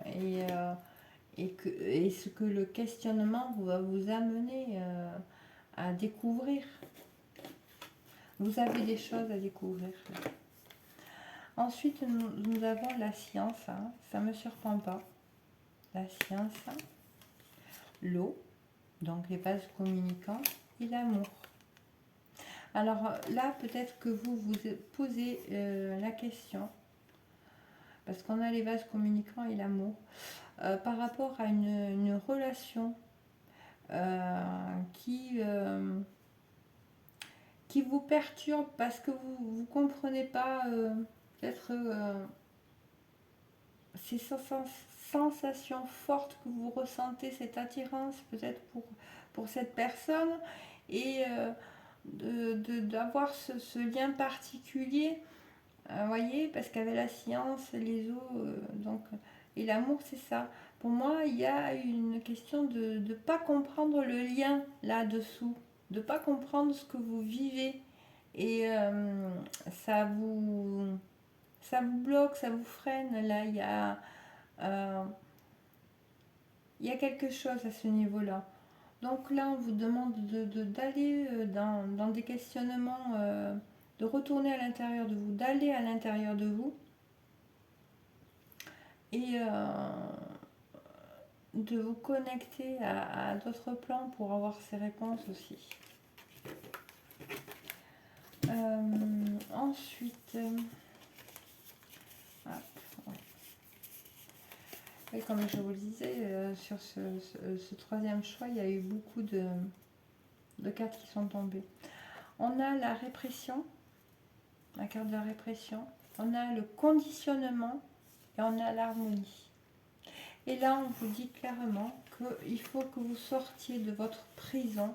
et ce que le questionnement va vous amener à découvrir. Vous avez des choses à découvrir. Ensuite, nous avons la science. Hein. Ça ne me surprend pas. La science, l'eau, donc les vases communicants, et l'amour. Alors là, peut-être que vous vous posez la question, parce qu'on a les vases communicants et l'amour, par rapport à une relation qui vous perturbe parce que vous ne comprenez pas peut-être ces sensations fortes que vous ressentez, cette attirance peut-être pour cette personne et d'avoir ce lien particulier, voyez, parce qu'avec la science, les eaux, donc, et l'amour, c'est ça. Pour moi, il y a une question de ne pas comprendre le lien là-dessous, de ne pas comprendre ce que vous vivez. Et ça vous bloque, ça vous freine. Là, il y a quelque chose à ce niveau-là. Donc là, on vous demande d'aller dans des questionnements, de retourner à l'intérieur de vous, d'aller à l'intérieur de vous et de vous connecter à d'autres plans pour avoir ces réponses aussi. Ensuite, et comme je vous le disais, sur ce troisième choix, il y a eu beaucoup de cartes qui sont tombées. On a la répression, la carte de la répression, on a le conditionnement et on a l'harmonie. Et là, on vous dit clairement qu'il faut que vous sortiez de votre prison,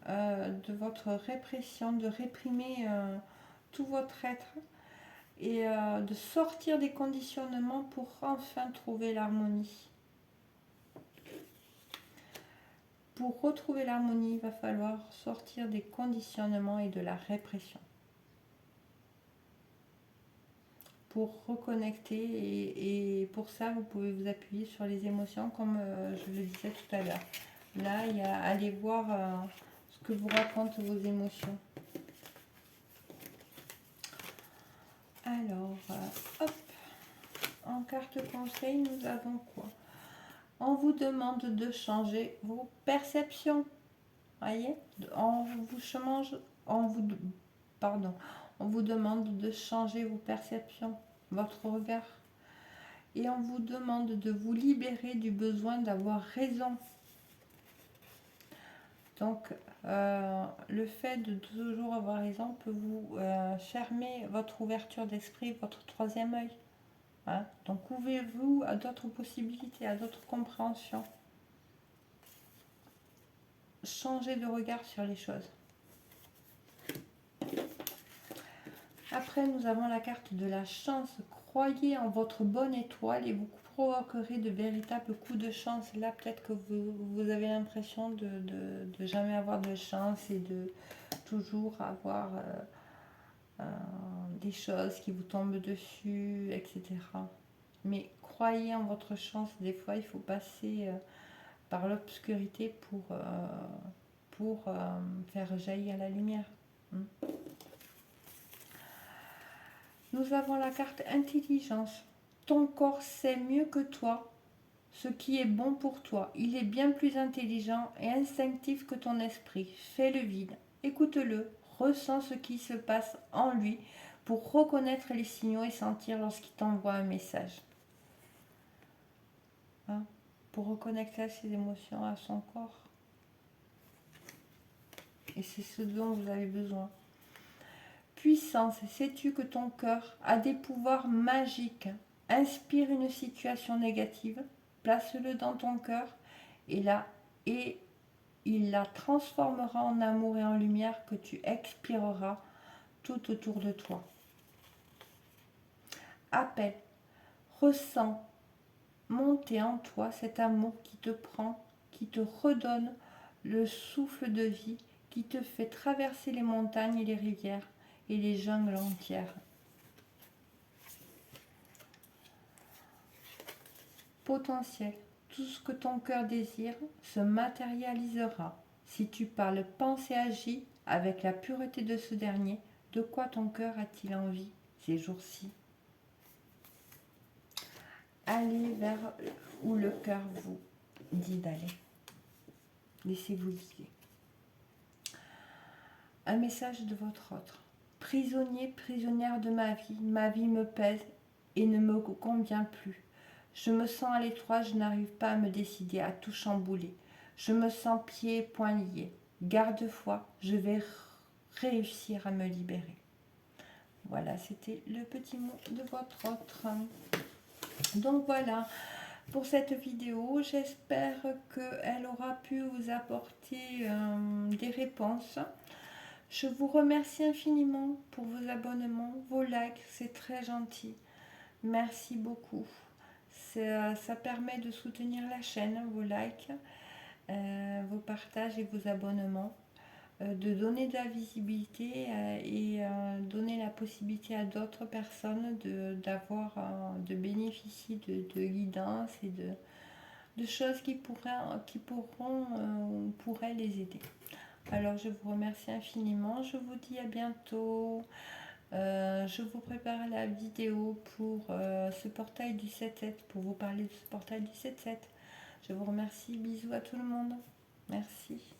de votre répression, de réprimer tout votre être et de sortir des conditionnements pour enfin trouver l'harmonie. pour retrouver l'harmonie, il va falloir sortir des conditionnements et de la répression. Pour reconnecter, et pour ça, vous pouvez vous appuyer sur les émotions, comme je le disais tout à l'heure. Là, il y a aller voir ce que vous racontent vos émotions. Alors, hop, en carte conseil, nous avons quoi? On vous demande de changer vos perceptions. Voyez, on vous demande de changer vos perceptions, votre regard. Et on vous demande de vous libérer du besoin d'avoir raison. Donc, le fait de toujours avoir raison peut vous fermer votre ouverture d'esprit, votre troisième œil. Hein? Donc, ouvrez-vous à d'autres possibilités, à d'autres compréhensions. Changez de regard sur les choses. Après, nous avons la carte de la chance. Croyez en votre bonne étoile et vous provoquerez de véritables coups de chance. Là, peut-être que vous avez l'impression de jamais avoir de chance et de toujours avoir des choses qui vous tombent dessus, etc. Mais croyez en votre chance. Des fois, il faut passer par l'obscurité pour faire jaillir la lumière. Nous avons la carte intelligence. Ton corps sait mieux que toi ce qui est bon pour toi. Il est bien plus intelligent et instinctif que ton esprit. Fais le vide, écoute-le, ressens ce qui se passe en lui pour reconnaître les signaux et sentir lorsqu'il t'envoie un message. Hein? Pour reconnecter à ses émotions, à son corps. Et c'est ce dont vous avez besoin. Puissance, sais-tu que ton cœur a des pouvoirs magiques? Inspire une situation négative, place-le dans ton cœur et il la transformera en amour et en lumière que tu expireras tout autour de toi. Appelle, ressens monter en toi cet amour qui te prend, qui te redonne le souffle de vie, qui te fait traverser les montagnes et les rivières et les jungles entières. Potentiel. Tout ce que ton cœur désire se matérialisera. Si tu parles, penses et agis avec la pureté de ce dernier, de quoi ton cœur a-t-il envie ces jours-ci? Allez vers où le cœur vous dit d'aller. Laissez-vous guider. Un message de votre autre. Prisonnier, prisonnière de ma vie me pèse et ne me convient plus. Je me sens à l'étroit, je n'arrive pas à me décider, à tout chambouler. Je me sens pieds et poings liés. Garde-foi, je vais réussir à me libérer. Voilà, c'était le petit mot de votre autre. Donc voilà, pour cette vidéo, j'espère qu'elle aura pu vous apporter des réponses. Je vous remercie infiniment pour vos abonnements, vos likes, c'est très gentil. Merci beaucoup. Ça permet de soutenir la chaîne, vos likes, vos partages et vos abonnements, de donner de la visibilité et donner la possibilité à d'autres personnes de bénéficier de guidance et de choses qui pourraient les aider. Alors je vous remercie infiniment, je vous dis à bientôt. Je vous prépare la vidéo pour ce portail du 7-7, pour vous parler de ce portail du 7-7. Je vous remercie, bisous à tout le monde. Merci.